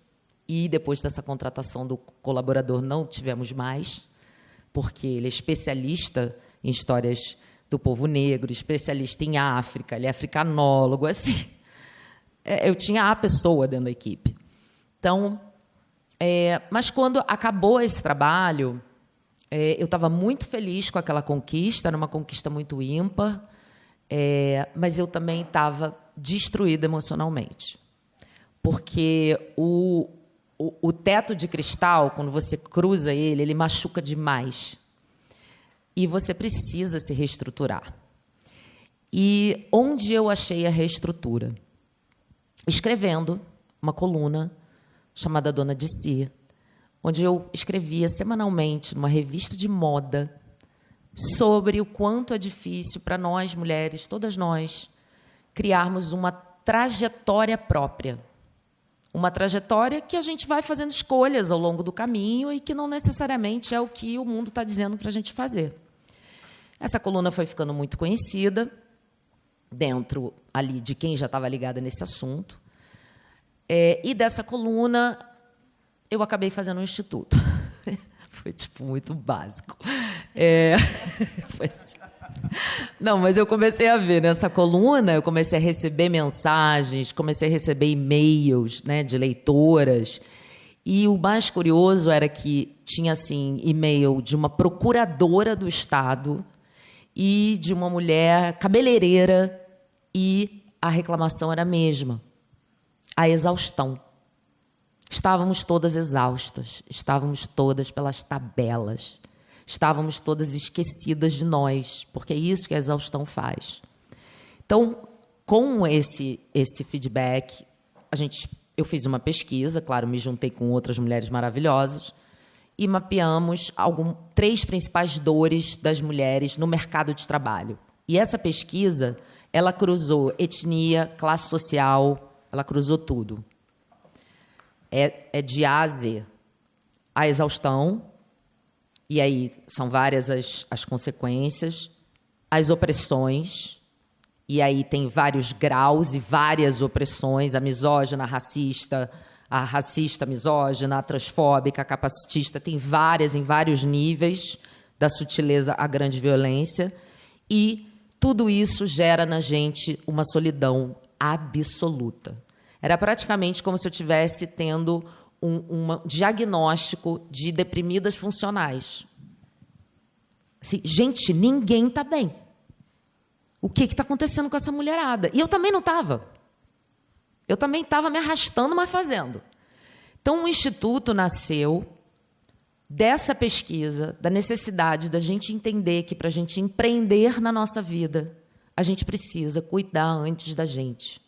Speaker 14: e depois dessa contratação do colaborador não tivemos mais, porque ele é especialista em histórias do povo negro, especialista em África, ele é africanólogo, assim. Eu tinha a pessoa dentro da equipe. Então, mas quando acabou esse trabalho, eu estava muito feliz com aquela conquista, era uma conquista muito ímpar, mas eu também estava destruída emocionalmente. Porque o teto de cristal, quando você cruza ele machuca demais. E você precisa se reestruturar. E onde eu achei a reestrutura? Escrevendo uma coluna chamada Dona de Si, onde eu escrevia semanalmente numa revista de moda sobre o quanto é difícil para nós, mulheres, todas nós, criarmos uma trajetória própria. Uma trajetória que a gente vai fazendo escolhas ao longo do caminho e que não necessariamente é o que o mundo está dizendo para a gente fazer. Essa coluna foi ficando muito conhecida dentro ali de quem já estava ligada nesse assunto. E dessa coluna eu acabei fazendo um instituto. Foi, muito básico. Foi assim. Não, mas eu comecei a ver nessa coluna, eu comecei a receber mensagens, comecei a receber e-mails, né, de leitoras. E o mais curioso era que tinha, assim, e-mail de uma procuradora do Estado e de uma mulher cabeleireira e a reclamação era a mesma, a exaustão. Estávamos todas exaustas, estávamos todas pelas tabelas, estávamos todas esquecidas de nós, porque é isso que a exaustão faz. Então, com esse feedback, eu fiz uma pesquisa, claro, me juntei com outras mulheres maravilhosas, e mapeamos 3 principais dores das mulheres no mercado de trabalho. E essa pesquisa, ela cruzou etnia, classe social, ela cruzou tudo. É de A a Z. A exaustão, e aí são várias as consequências, as opressões, e aí tem vários graus e várias opressões, a misógina, a racista, misógina, a transfóbica, a capacitista, tem várias em vários níveis, da sutileza à grande violência, e tudo isso gera na gente uma solidão absoluta. Era praticamente como se eu estivesse tendo um diagnóstico de deprimidas funcionais. Assim, gente, ninguém está bem. O que está acontecendo com essa mulherada? E eu também não estava. Eu também estava me arrastando, mas fazendo. Então, o Instituto nasceu dessa pesquisa, da necessidade da gente entender que, para a gente empreender na nossa vida, a gente precisa cuidar antes da gente.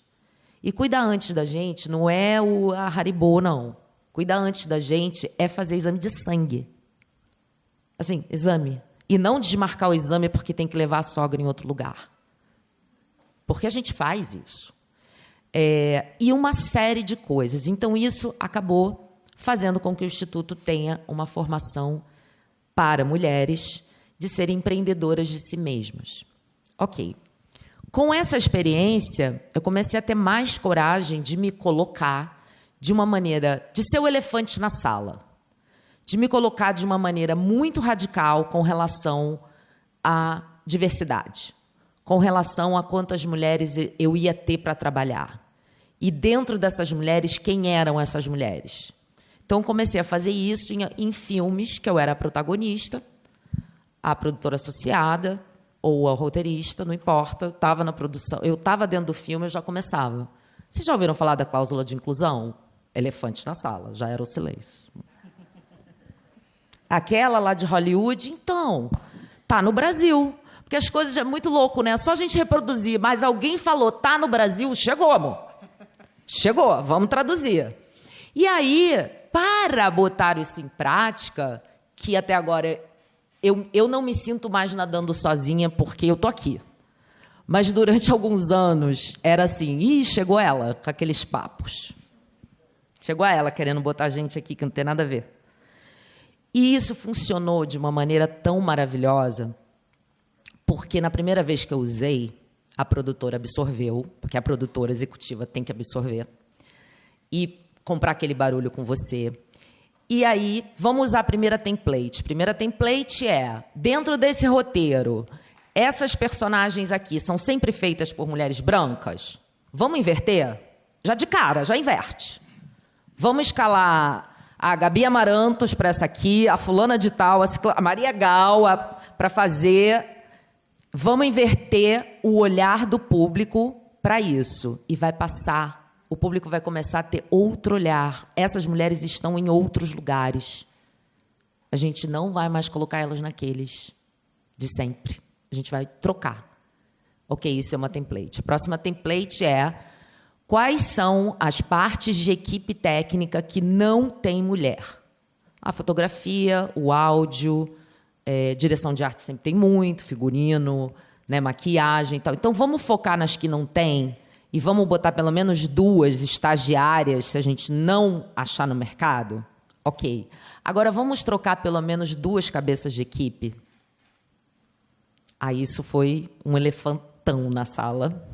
Speaker 14: E cuidar antes da gente não é a Haribo, não. Cuidar antes da gente é fazer exame de sangue. Assim, exame. E não desmarcar o exame porque tem que levar a sogra em outro lugar. Porque a gente faz isso. E uma série de coisas. Então, isso acabou fazendo com que o Instituto tenha uma formação para mulheres de serem empreendedoras de si mesmas. Ok. Com essa experiência, eu comecei a ter mais coragem de me colocar de uma maneira, de ser o elefante na sala, de me colocar de uma maneira muito radical com relação à diversidade, com relação a quantas mulheres eu ia ter para trabalhar. E dentro dessas mulheres, quem eram essas mulheres? Então, comecei a fazer isso em filmes que eu era a protagonista, a produtora associada, ou a roteirista, não importa, eu estava na produção, eu estava dentro do filme, eu já começava. Vocês já ouviram falar da cláusula de inclusão? Elefante na sala, já era o silêncio. Aquela lá de Hollywood, então, tá no Brasil. Porque as coisas é muito louco, né? Só a gente reproduzir, mas alguém falou, tá no Brasil, chegou, amor. Chegou, vamos traduzir. E aí, para botar isso em prática, que até agora eu não me sinto mais nadando sozinha porque eu tô aqui. Mas durante alguns anos era assim, chegou ela com aqueles papos. Chegou ela querendo botar gente aqui que não tem nada a ver. E isso funcionou de uma maneira tão maravilhosa, porque na primeira vez que eu usei, a produtora absorveu, porque a produtora executiva tem que absorver, e comprar aquele barulho com você. E aí, vamos usar a primeira template. Primeira template é, dentro desse roteiro, essas personagens aqui são sempre feitas por mulheres brancas? Vamos inverter? Já de cara, já inverte. Vamos escalar a Gabi Amarantos para essa aqui, a fulana de tal, a Maria Gal para fazer. Vamos inverter o olhar do público para isso. E vai passar. O público vai começar a ter outro olhar. Essas mulheres estão em outros lugares. A gente não vai mais colocar elas naqueles de sempre. A gente vai trocar. Ok, isso é uma template. A próxima template é quais são as partes de equipe técnica que não tem mulher. A fotografia, o áudio, direção de arte sempre tem muito, figurino, né, maquiagem e tal. Então, vamos focar nas que não tem e vamos botar pelo menos 2 estagiárias, se a gente não achar no mercado? Ok. Agora, vamos trocar pelo menos 2 cabeças de equipe? Aí, isso foi um elefantão na sala.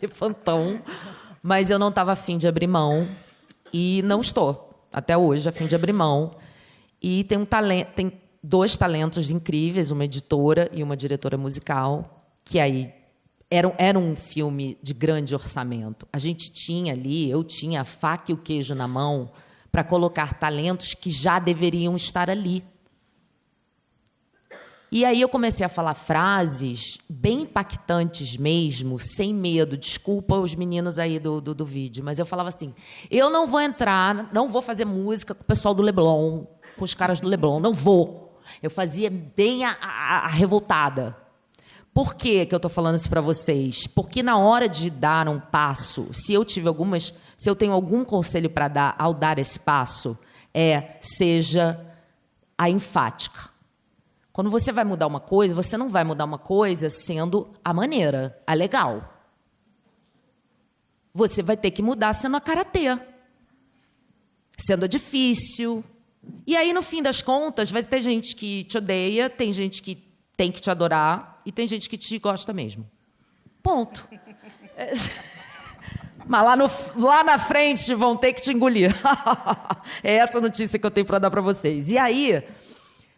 Speaker 14: Elefantão. Mas eu não estava afim de abrir mão. E não estou, até hoje, afim de abrir mão. E tem 2 talentos incríveis, uma editora e uma diretora musical, que aí era um filme de grande orçamento. A gente tinha ali, eu tinha a faca e o queijo na mão para colocar talentos que já deveriam estar ali. E aí eu comecei a falar frases bem impactantes mesmo, sem medo. Desculpa os meninos aí do vídeo, mas eu falava assim, eu não vou entrar, não vou fazer música com o pessoal do Leblon, com os caras do Leblon, não vou. Eu fazia bem a revoltada. Por que eu estou falando isso para vocês? Porque na hora de dar um passo, se eu tenho algum conselho para dar ao dar esse passo, seja a enfática. Quando você vai mudar uma coisa, você não vai mudar uma coisa sendo a maneira, a legal. Você vai ter que mudar sendo a karatê, sendo difícil. E aí, no fim das contas, vai ter gente que te odeia, tem gente que tem que te adorar e tem gente que te gosta mesmo. Ponto. Mas lá na frente vão ter que te engolir. É essa notícia que eu tenho para dar para vocês. E aí,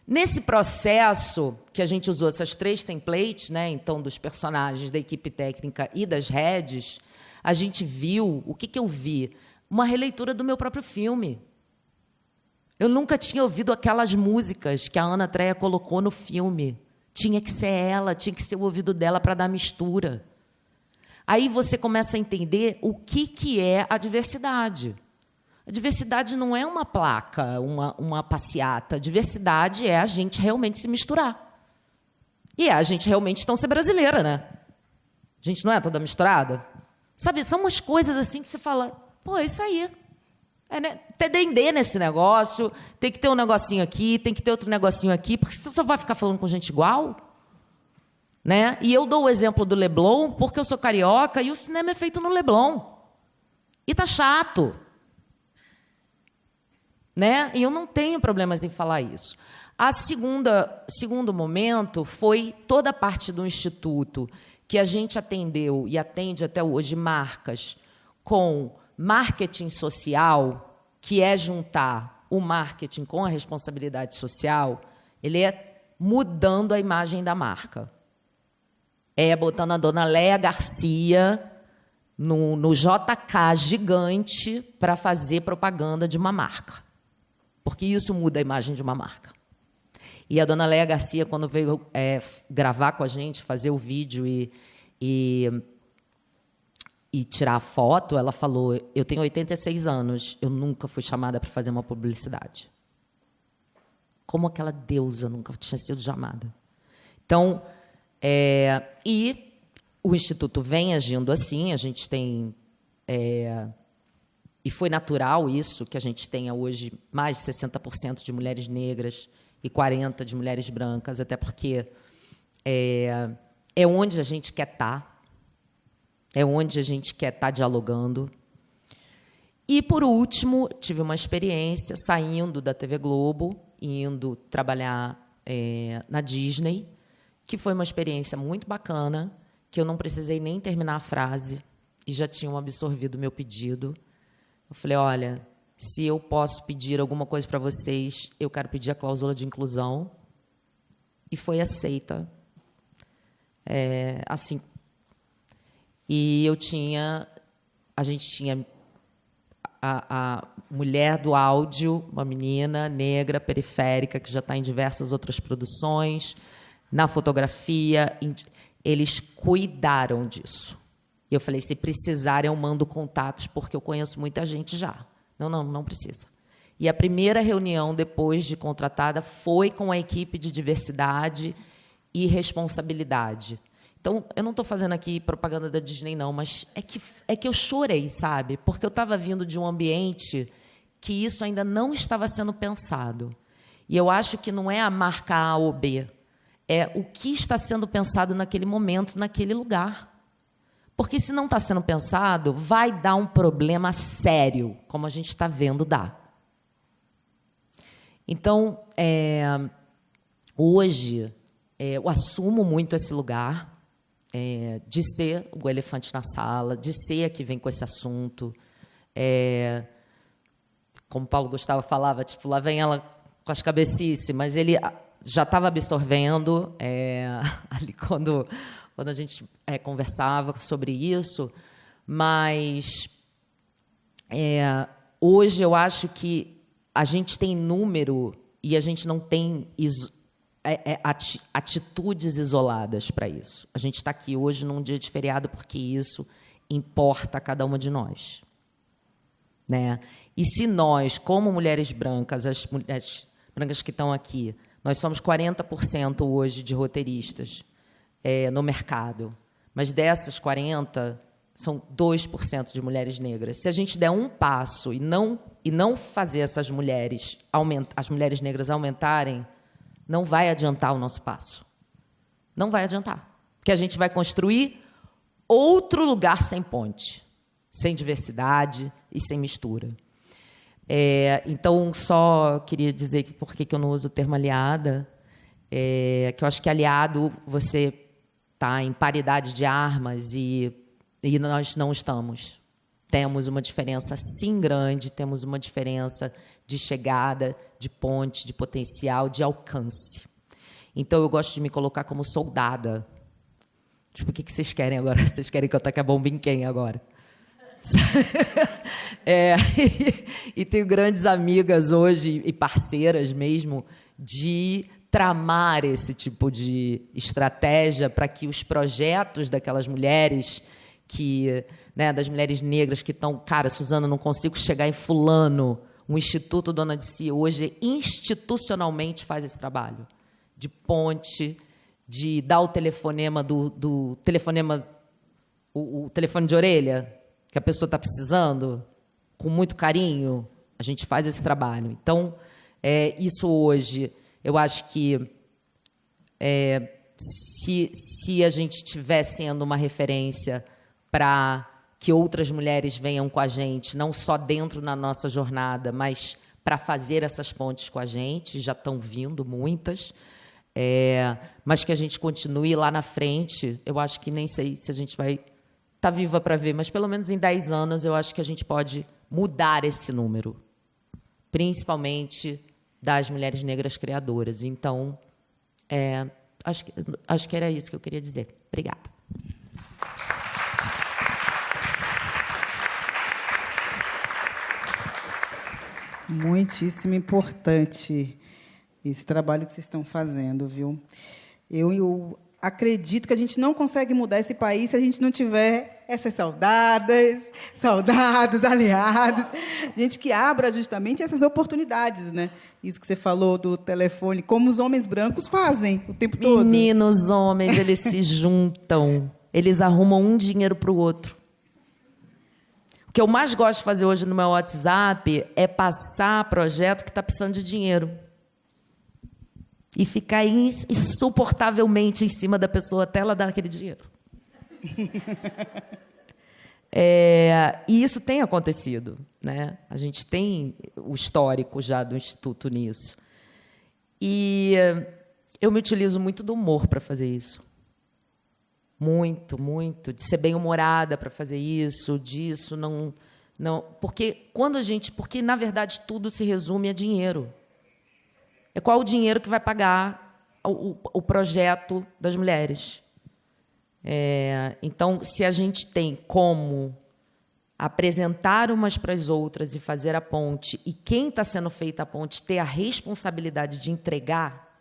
Speaker 14: nesse processo que a gente usou essas 3 templates, né, então dos personagens, da equipe técnica e das heads, a gente viu, o que eu vi? Uma releitura do meu próprio filme. Eu nunca tinha ouvido aquelas músicas que a Ana Treia colocou no filme. Tinha que ser ela, tinha que ser o ouvido dela para dar mistura. Aí você começa a entender o que é a diversidade. A diversidade não é uma placa, uma passeata. A diversidade é a gente realmente se misturar. E a gente realmente então ser brasileira, né? A gente não é toda misturada? Sabe, são umas coisas assim que você fala, pô, é isso aí. Né? Ter D&D nesse negócio, tem que ter um negocinho aqui, tem que ter outro negocinho aqui, porque você só vai ficar falando com gente igual. Né? E eu dou o exemplo do Leblon porque eu sou carioca e o cinema é feito no Leblon. E tá chato. Né? E eu não tenho problemas em falar isso. Segundo momento foi toda a parte do Instituto que a gente atendeu e atende até hoje marcas com marketing social, que é juntar o marketing com a responsabilidade social, ele é mudando a imagem da marca. É botando a dona Léa Garcia no JK gigante para fazer propaganda de uma marca. Porque isso muda a imagem de uma marca. E a dona Léa Garcia, quando veio gravar com a gente, fazer o vídeo e tirar a foto, ela falou, eu tenho 86 anos, eu nunca fui chamada para fazer uma publicidade. Como aquela deusa nunca tinha sido chamada. Então, e o Instituto vem agindo assim, a gente tem... e foi natural isso, que a gente tenha hoje mais de 60% de mulheres negras e 40% de mulheres brancas, até porque é onde a gente quer estar. É onde a gente quer estar dialogando. E, por último, tive uma experiência saindo da TV Globo, indo trabalhar na Disney, que foi uma experiência muito bacana, que eu não precisei nem terminar a frase e já tinham absorvido o meu pedido. Eu falei, olha, se eu posso pedir alguma coisa para vocês, eu quero pedir a cláusula de inclusão. E foi aceita. Assim. E a gente tinha a mulher do áudio, uma menina negra, periférica, que já está em diversas outras produções, na fotografia, eles cuidaram disso. E eu falei, se precisarem, eu mando contatos, porque eu conheço muita gente já. Não precisa. E a primeira reunião, depois de contratada, foi com a equipe de diversidade e responsabilidade. Então, eu não estou fazendo aqui propaganda da Disney, não, mas é que eu chorei, sabe? Porque eu estava vindo de um ambiente que isso ainda não estava sendo pensado. E eu acho que não é a marca A ou B, é o que está sendo pensado naquele momento, naquele lugar. Porque, se não está sendo pensado, vai dar um problema sério, como a gente está vendo dar. Então, hoje, eu assumo muito esse lugar, de ser o elefante na sala, de ser a que vem com esse assunto. Como Paulo Gustavo falava, tipo, lá vem ela com as cabecices, mas ele já estava absorvendo ali quando a gente conversava sobre isso. Mas hoje eu acho que a gente tem número e a gente não tem atitudes isoladas para isso. A gente está aqui hoje num dia de feriado porque isso importa a cada uma de nós, né? E se nós, como mulheres brancas, as mulheres brancas que estão aqui, nós somos 40% hoje de roteiristas no mercado, mas dessas 40, são 2% de mulheres negras. Se a gente der um passo e não fazer as mulheres negras aumentarem, não vai adiantar o nosso passo. Não vai adiantar. Porque a gente vai construir outro lugar sem ponte, sem diversidade e sem mistura. Então, só queria dizer que por que eu não uso o termo aliada, que eu acho que aliado, você está em paridade de armas e nós não estamos. Temos uma diferença, sim, grande, temos uma diferença de chegada, de ponte, de potencial, de alcance. Então, eu gosto de me colocar como soldada. Tipo, o que vocês querem agora? Vocês querem que eu taque a bomba em quem agora? E tenho grandes amigas hoje, e parceiras mesmo, de tramar esse tipo de estratégia para que os projetos daquelas mulheres das mulheres negras que estão... Cara, Suzana, não consigo chegar em fulano. O Instituto Dona de Si hoje institucionalmente faz esse trabalho de ponte, de dar o telefonema do telefonema, o telefone de orelha que a pessoa está precisando, com muito carinho, a gente faz esse trabalho. Então, isso hoje, eu acho que se a gente estiver sendo uma referência para que outras mulheres venham com a gente, não só dentro da nossa jornada, mas para fazer essas pontes com a gente, já estão vindo muitas, mas que a gente continue lá na frente. Eu acho que nem sei se a gente vai estar viva para ver, mas pelo menos em 10 anos eu acho que a gente pode mudar esse número, principalmente das mulheres negras criadoras. Então, acho que era isso que eu queria dizer. Obrigada.
Speaker 1: Muitíssimo importante esse trabalho que vocês estão fazendo, viu? Eu acredito que a gente não consegue mudar esse país se a gente não tiver essas soldados, aliados, gente que abra justamente essas oportunidades, né? Isso que você falou do telefone, como os homens brancos fazem o tempo todo.
Speaker 14: Meninos, homens, eles se juntam, eles arrumam um dinheiro para o outro. O que eu mais gosto de fazer hoje no meu WhatsApp é passar projeto que está precisando de dinheiro. E ficar insuportavelmente em cima da pessoa até ela dar aquele dinheiro. E isso tem acontecido, né? A gente tem o histórico já do Instituto nisso. E eu me utilizo muito do humor para fazer isso. Muito, muito. De ser bem-humorada para fazer isso, disso, não... Porque, na verdade, tudo se resume a dinheiro. É qual o dinheiro que vai pagar o projeto das mulheres. Então, se a gente tem como apresentar umas para as outras e fazer a ponte, e quem está sendo feita a ponte ter a responsabilidade de entregar,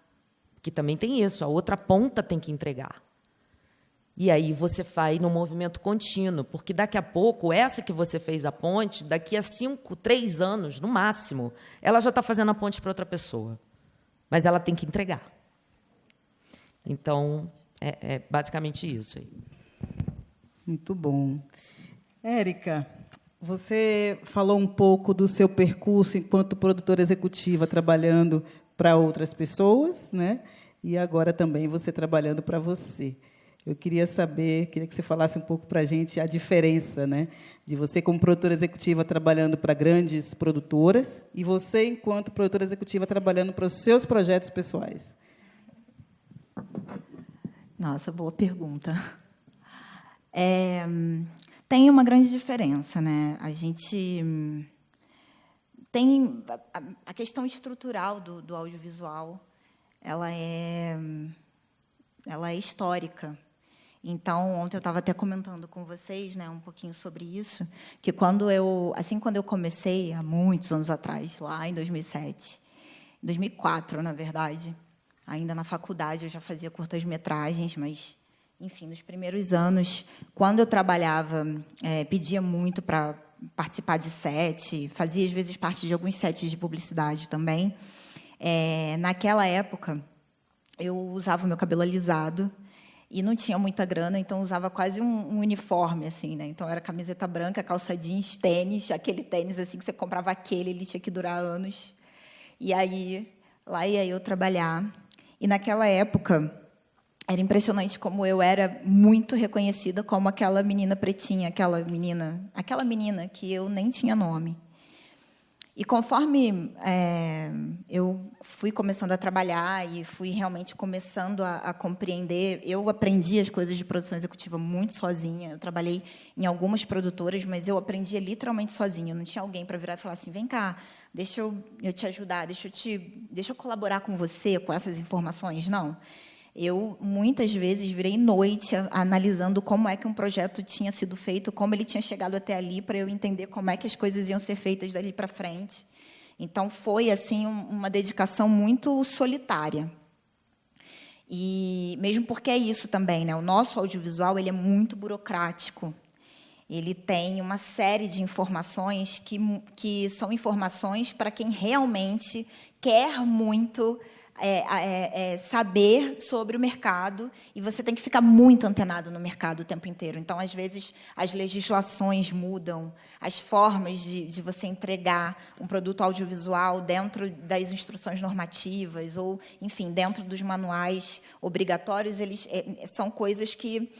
Speaker 14: que também tem isso, a outra ponta tem que entregar. E aí você vai num movimento contínuo, porque daqui a pouco, essa que você fez a ponte, daqui a 3 anos, no máximo, ela já está fazendo a ponte para outra pessoa. Mas ela tem que entregar. Então, é basicamente isso aí.
Speaker 1: Muito bom. Érica, você falou um pouco do seu percurso enquanto produtora executiva, trabalhando para outras pessoas, né? E agora também você trabalhando para você. Eu queria que você falasse um pouco para a gente a diferença, né, de você como produtora executiva trabalhando para grandes produtoras e você, enquanto produtora executiva, trabalhando para os seus projetos pessoais.
Speaker 7: Nossa, boa pergunta. Tem uma grande diferença, né? A gente tem a questão estrutural do audiovisual, ela é histórica. Então, ontem eu estava até comentando com vocês, né, um pouquinho sobre isso, que quando eu comecei, há muitos anos atrás, lá em 2007, 2004, na verdade, Ainda na faculdade eu já fazia curtas-metragens, mas, enfim, nos primeiros anos, quando eu trabalhava, pedia muito para participar de set, fazia, às vezes, parte de alguns sets de publicidade também. Naquela época, eu usava o meu cabelo alisado e não tinha muita grana, então usava quase um uniforme, assim, né? Então, era camiseta branca, calça jeans, tênis, aquele tênis assim que você comprava ele tinha que durar anos. E aí, lá ia eu trabalhar. E, naquela época, era impressionante como eu era muito reconhecida como aquela menina pretinha, aquela menina que eu nem tinha nome. E conforme eu fui começando a trabalhar e fui realmente começando a compreender, eu aprendi as coisas de produção executiva muito sozinha. Eu trabalhei em algumas produtoras, mas eu aprendia literalmente sozinha. Não tinha alguém para virar e falar assim, vem cá, deixa eu te ajudar, deixa eu colaborar com você com essas informações. Não. Eu, muitas vezes, virei noite analisando como é que um projeto tinha sido feito, como ele tinha chegado até ali, para eu entender como é que as coisas iam ser feitas dali para frente. Então, foi assim uma dedicação muito solitária. E mesmo porque é isso também, né? O nosso audiovisual ele é muito burocrático. Ele tem uma série de informações que são informações para quem realmente quer muito saber sobre o mercado, e você tem que ficar muito antenado no mercado o tempo inteiro. Então, às vezes, as legislações mudam, as formas de você entregar um produto audiovisual dentro das instruções normativas, ou, enfim, dentro dos manuais obrigatórios, são coisas que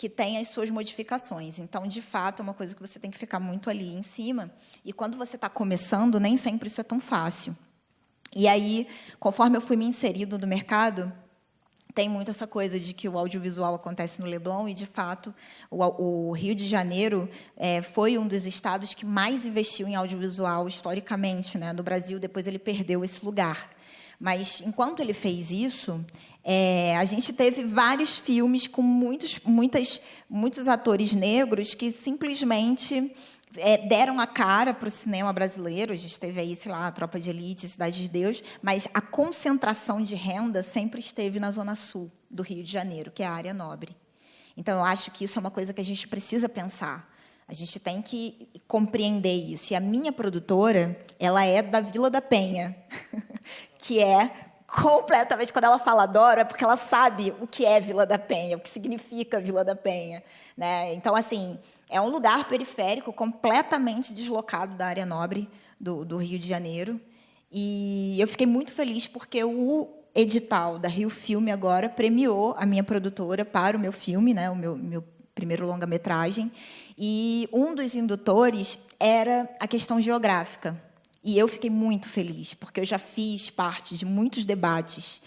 Speaker 7: têm as suas modificações. Então, de fato, é uma coisa que você tem que ficar muito ali em cima, e quando você está começando, nem sempre isso é tão fácil. E aí, conforme eu fui me inserindo no mercado, tem muito essa coisa de que o audiovisual acontece no Leblon, e, de fato, o Rio de Janeiro foi um dos estados que mais investiu em audiovisual historicamente, né, no Brasil. Depois ele perdeu esse lugar. Mas, enquanto ele fez isso, a gente teve vários filmes com muitos atores negros que simplesmente deram a cara para o cinema brasileiro. A gente teve aí, sei lá, a Tropa de Elite, Cidade de Deus, mas a concentração de renda sempre esteve na Zona Sul do Rio de Janeiro, que é a área nobre. Então, eu acho que isso é uma coisa que a gente precisa pensar. A gente tem que compreender isso. E a minha produtora, ela é da Vila da Penha, que é completamente, quando ela fala adoro, é porque ela sabe o que é Vila da Penha, o que significa Vila da Penha, né? Então, assim, é um lugar periférico completamente deslocado da área nobre do Rio de Janeiro. E eu fiquei muito feliz porque o edital da Rio Filme agora premiou a minha produtora para o meu filme, né, o meu primeiro longa-metragem. E um dos indutores era a questão geográfica. E eu fiquei muito feliz, porque eu já fiz parte de muitos debates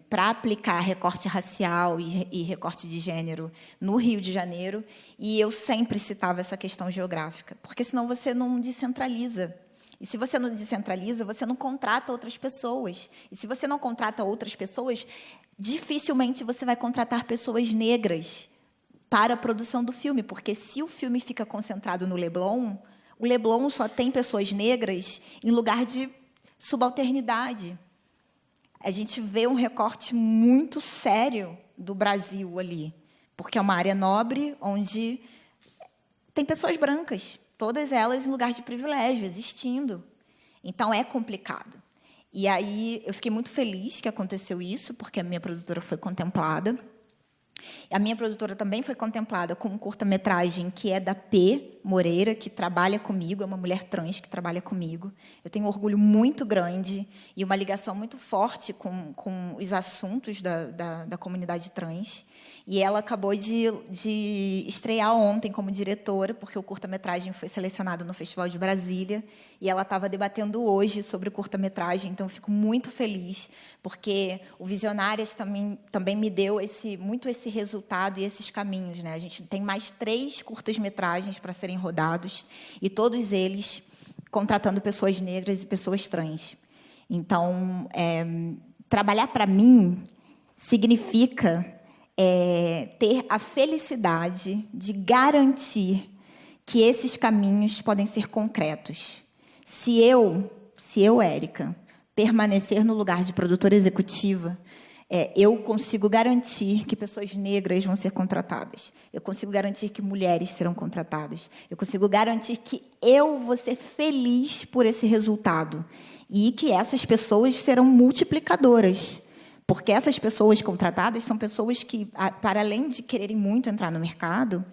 Speaker 7: para aplicar recorte racial e recorte de gênero no Rio de Janeiro, e eu sempre citava essa questão geográfica, porque senão você não descentraliza. E se você não descentraliza, você não contrata outras pessoas. E se você não contrata outras pessoas, dificilmente você vai contratar pessoas negras para a produção do filme, porque se o filme fica concentrado no Leblon, o Leblon só tem pessoas negras em lugar de subalternidade. A gente vê um recorte muito sério do Brasil ali, porque é uma área nobre onde tem pessoas brancas, todas elas em lugar de privilégio, existindo. Então, é complicado. E aí, eu fiquei muito feliz que aconteceu isso, porque a minha produtora foi contemplada. A minha produtora também foi contemplada com um curta-metragem que é da P. Moreira, que trabalha comigo, é uma mulher trans que trabalha comigo. Eu tenho um orgulho muito grande e uma ligação muito forte com os assuntos da comunidade trans. E ela acabou de estrear ontem como diretora, porque o curta-metragem foi selecionado no Festival de Brasília, e ela estava debatendo hoje sobre o curta-metragem, então eu fico muito feliz, porque o Visionárias também me deu muito esse resultado e esses caminhos, né? A gente tem mais 3 curtas-metragens para serem rodados, e todos eles contratando pessoas negras e pessoas trans. Então, trabalhar para mim significa ter a felicidade de garantir que esses caminhos podem ser concretos. Se eu, Érica, permanecer no lugar de produtora executiva, eu consigo garantir que pessoas negras vão ser contratadas. Eu consigo garantir que mulheres serão contratadas. Eu consigo garantir que eu vou ser feliz por esse resultado e que essas pessoas serão multiplicadoras. Porque essas pessoas contratadas são pessoas que, para além de quererem muito entrar no mercado,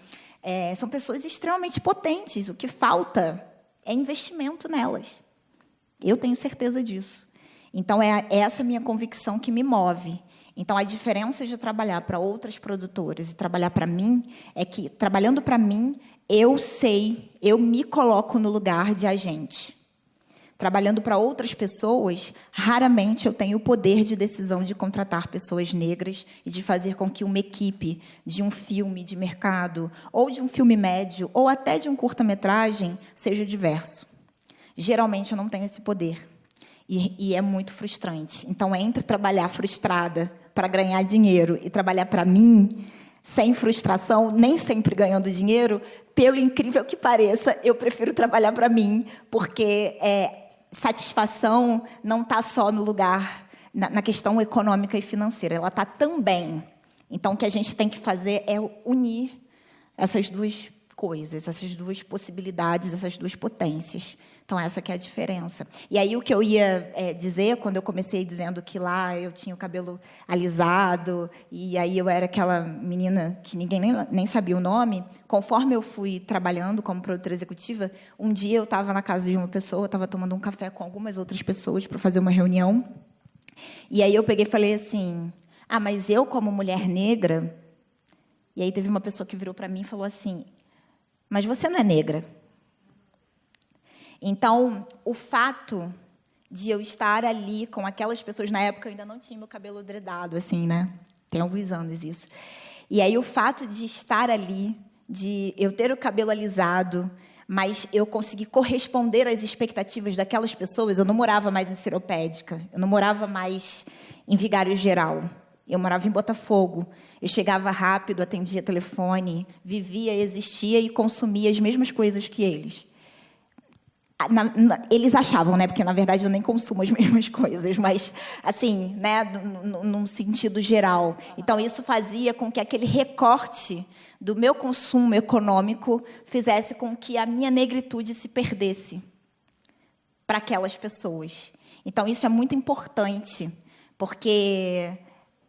Speaker 7: são pessoas extremamente potentes. O que falta é investimento nelas. Eu tenho certeza disso. Então, é essa minha convicção que me move. Então, a diferença de trabalhar para outras produtoras e trabalhar para mim é que, trabalhando para mim, eu me coloco no lugar de agente. Trabalhando para outras pessoas, raramente eu tenho o poder de decisão de contratar pessoas negras e de fazer com que uma equipe de um filme de mercado, ou de um filme médio, ou até de um curta-metragem, seja diverso. Geralmente, eu não tenho esse poder. E é muito frustrante. Então, entre trabalhar frustrada para ganhar dinheiro e trabalhar para mim, sem frustração, nem sempre ganhando dinheiro, pelo incrível que pareça, eu prefiro trabalhar para mim, porque satisfação não está só no lugar, na questão econômica e financeira, ela está também. Então, o que a gente tem que fazer é unir essas duas coisas, essas duas possibilidades, essas duas potências. Então, essa que é a diferença. E aí, o que eu ia dizer, quando eu comecei dizendo que lá eu tinha o cabelo alisado, e aí eu era aquela menina que ninguém nem sabia o nome, conforme eu fui trabalhando como produtora executiva, um dia eu estava na casa de uma pessoa, estava tomando um café com algumas outras pessoas para fazer uma reunião, e aí eu peguei e falei assim, mas eu, como mulher negra... E aí teve uma pessoa que virou para mim e falou assim, mas você não é negra. Então, o fato de eu estar ali com aquelas pessoas, na época eu ainda não tinha meu cabelo dredado, assim, né? Tem alguns anos isso. E aí o fato de estar ali, de eu ter o cabelo alisado, mas eu consegui corresponder às expectativas daquelas pessoas. Eu não morava mais em Seropédica, eu não morava mais em Vigário Geral, eu morava em Botafogo. Eu chegava rápido, atendia telefone, vivia, existia e consumia as mesmas coisas que eles. Eles achavam, né? Porque, na verdade, eu nem consumo as mesmas coisas, mas, assim, né? Num sentido geral. Então, isso fazia com que aquele recorte do meu consumo econômico fizesse com que a minha negritude se perdesse para aquelas pessoas. Então, isso é muito importante, porque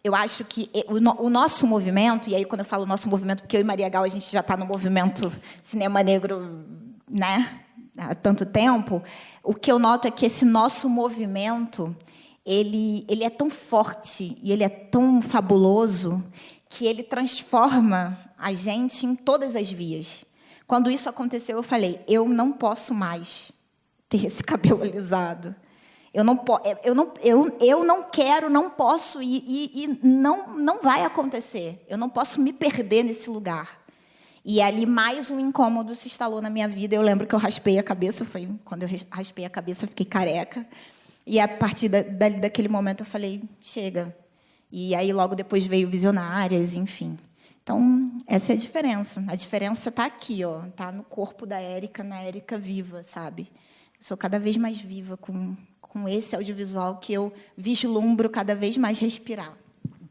Speaker 7: eu acho que o nosso movimento, e aí, quando eu falo nosso movimento, porque eu e Maria Gal, a gente já está no movimento cinema negro, né? Há tanto tempo, o que eu noto é que esse nosso movimento, ele é tão forte e ele é tão fabuloso que ele transforma a gente em todas as vias. Quando isso aconteceu, eu falei, eu não posso mais ter esse cabelo alisado. Eu não quero, não posso e não vai acontecer. Eu não posso me perder nesse lugar. E ali mais um incômodo se instalou na minha vida. Eu lembro que eu raspei a cabeça, quando eu raspei a cabeça, eu fiquei careca. E a partir daquele momento eu falei, chega. E aí logo depois veio Visionárias, enfim. Então, essa é a diferença. A diferença está aqui, está no corpo da Érica, na Érica viva, sabe? Eu sou cada vez mais viva com esse audiovisual que eu vislumbro cada vez mais respirar.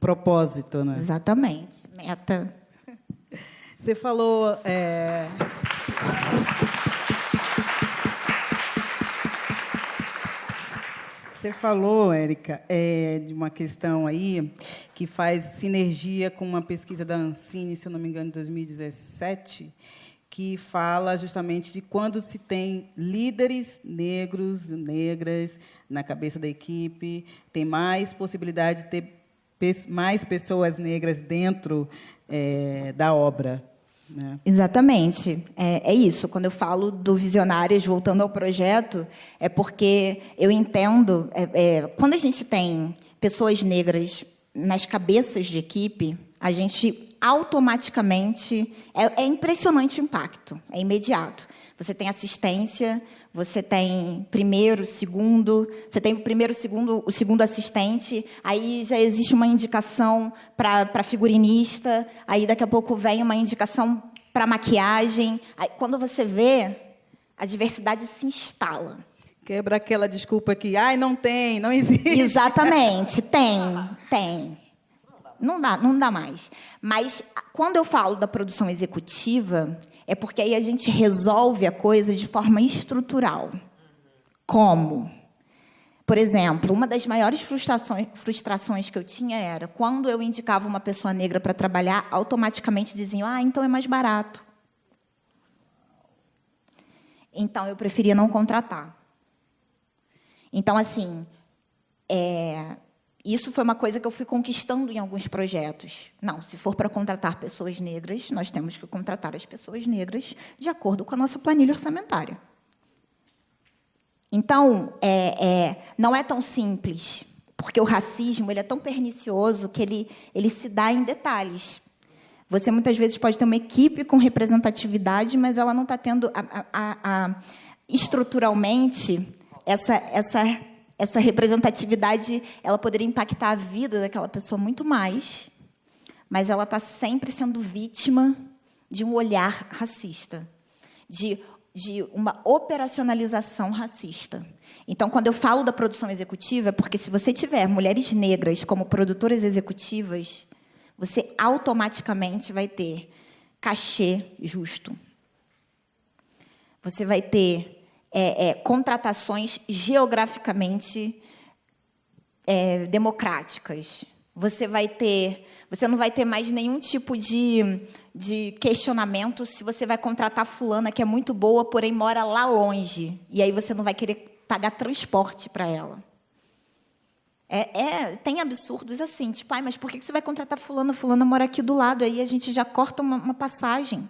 Speaker 1: Propósito, né?
Speaker 7: Exatamente. Meta.
Speaker 1: Você falou... Você falou, Érica, de uma questão aí que faz sinergia com uma pesquisa da Ancine, se eu não me engano, de 2017, que fala justamente de quando se tem líderes negros, negras, na cabeça da equipe, tem mais possibilidade de ter mais pessoas negras dentro da obra. Né?
Speaker 7: Exatamente. É isso. Quando eu falo do Visionárias, voltando ao projeto, é porque eu entendo... quando a gente tem pessoas negras nas cabeças de equipe, a gente automaticamente... É impressionante o impacto, é imediato. Você tem assistência, você tem primeiro, segundo, você tem o primeiro, o segundo assistente, aí já existe uma indicação para figurinista, aí daqui a pouco vem uma indicação para maquiagem. Aí, quando você vê, a diversidade se instala.
Speaker 1: Quebra aquela desculpa que, ai, não tem, não existe.
Speaker 7: Exatamente, tem. Não dá mais. Mas quando eu falo da produção executiva, é porque aí a gente resolve a coisa de forma estrutural. Como? Por exemplo, uma das maiores frustrações que eu tinha era quando eu indicava uma pessoa negra para trabalhar, automaticamente diziam, então é mais barato. Então, eu preferia não contratar. Então, assim, isso foi uma coisa que eu fui conquistando em alguns projetos. Não, se for para contratar pessoas negras, nós temos que contratar as pessoas negras de acordo com a nossa planilha orçamentária. Então, não é tão simples, porque o racismo ele é tão pernicioso que ele se dá em detalhes. Você, muitas vezes, pode ter uma equipe com representatividade, mas ela não está tendo, estruturalmente, essa representatividade, ela poderia impactar a vida daquela pessoa muito mais, mas ela está sempre sendo vítima de um olhar racista, de uma operacionalização racista. Então, quando eu falo da produção executiva, é porque se você tiver mulheres negras como produtoras executivas, você automaticamente vai ter cachê justo. Você vai ter contratações geograficamente democráticas. Você não vai ter mais nenhum tipo de questionamento se você vai contratar fulana que é muito boa, porém mora lá longe. E aí você não vai querer pagar transporte para ela. Tem absurdos assim, tipo, mas por que você vai contratar fulana? Fulana mora aqui do lado, aí a gente já corta uma passagem.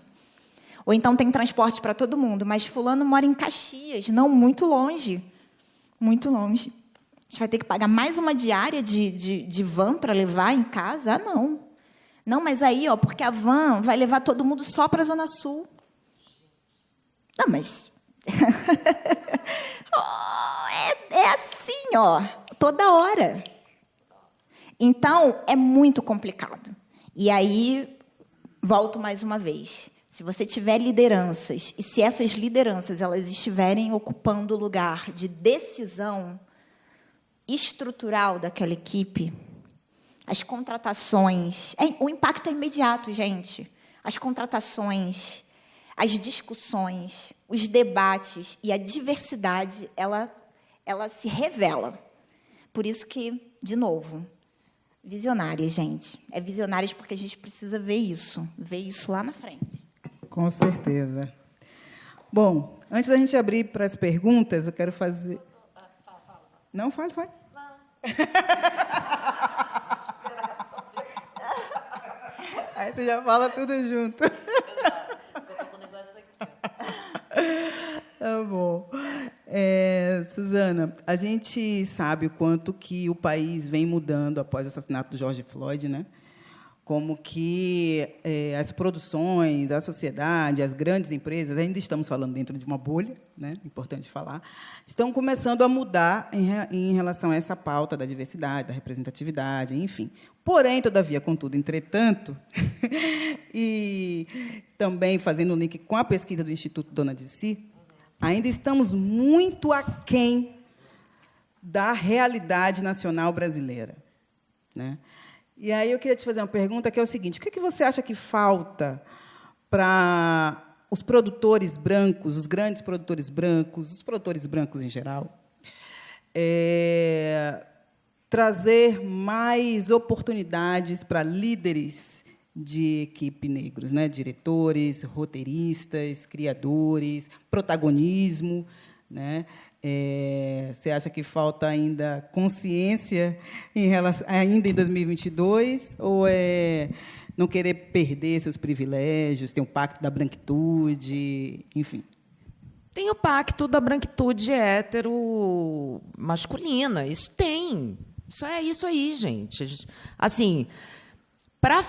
Speaker 7: Ou então tem transporte para todo mundo, mas fulano mora em Caxias, não, muito longe. Muito longe. A gente vai ter que pagar mais uma diária de van para levar em casa? Não. Não, mas aí, porque a van vai levar todo mundo só para a Zona Sul. Não, mas... é assim, toda hora. Então, é muito complicado. E aí, volto mais uma vez. Se você tiver lideranças, e se essas lideranças elas estiverem ocupando o lugar de decisão estrutural daquela equipe, as contratações... o impacto é imediato, gente. As contratações, as discussões, os debates e a diversidade, ela se revela. Por isso que, de novo, visionárias, gente. É visionárias porque a gente precisa ver isso lá na frente.
Speaker 1: Com certeza. Bom, antes da gente abrir para as perguntas, eu quero fazer... Não, fale. Aí você já fala tudo junto. Tá bom. Suzana, a gente sabe o quanto que o país vem mudando após o assassinato do George Floyd, né? Como que as produções, a sociedade, as grandes empresas, ainda estamos falando dentro de uma bolha, né? Importante falar, estão começando a mudar em relação a essa pauta da diversidade, da representatividade, enfim. Porém, todavia, contudo, entretanto, e também fazendo um link com a pesquisa do Instituto Dona de Si, ainda estamos muito aquém da realidade nacional brasileira, né? E aí eu queria te fazer uma pergunta, que é o seguinte: o que você acha que falta para os produtores brancos, os grandes produtores brancos, os produtores brancos em geral, trazer mais oportunidades para líderes de equipe negros, né? Diretores, roteiristas, criadores, protagonismo, né? Você acha que falta ainda consciência ainda em 2022, ou não querer perder seus privilégios, tem o pacto da branquitude, enfim?
Speaker 14: Tem o pacto da branquitude hétero masculina, isso tem. Isso é isso aí, gente. Assim, para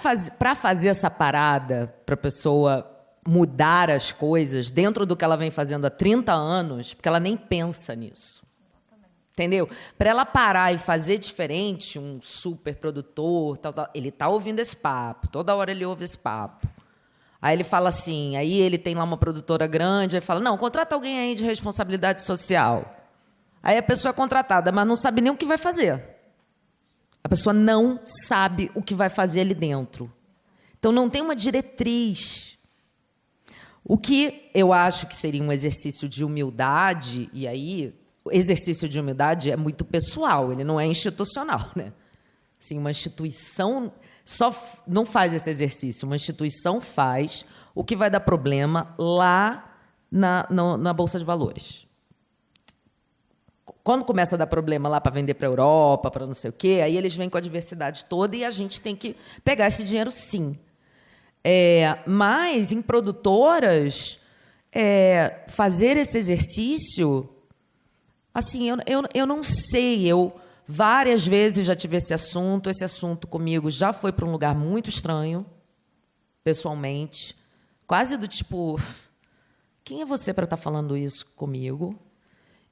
Speaker 14: fazer essa parada, para a pessoa mudar as coisas dentro do que ela vem fazendo há 30 anos, porque ela nem pensa nisso. Entendeu? Para ela parar e fazer diferente, um super produtor, tal, ele está ouvindo esse papo, toda hora ele ouve esse papo. Aí ele fala assim, aí ele tem lá uma produtora grande, aí fala, não, contrata alguém aí de responsabilidade social. Aí a pessoa é contratada, mas não sabe nem o que vai fazer. A pessoa não sabe o que vai fazer ali dentro. Então, não tem uma diretriz. O que eu acho que seria um exercício de humildade, e aí o exercício de humildade é muito pessoal, ele não é institucional, né? Assim, uma instituição só não faz esse exercício, uma instituição faz o que vai dar problema lá na Bolsa de Valores. Quando começa a dar problema lá para vender para a Europa, para não sei o quê, aí eles vêm com a diversidade toda e a gente tem que pegar esse dinheiro, sim. Mas, em produtoras, fazer esse exercício, assim, eu não sei, eu várias vezes já tive esse assunto comigo já foi para um lugar muito estranho, pessoalmente, quase do tipo, quem é você para estar falando isso comigo?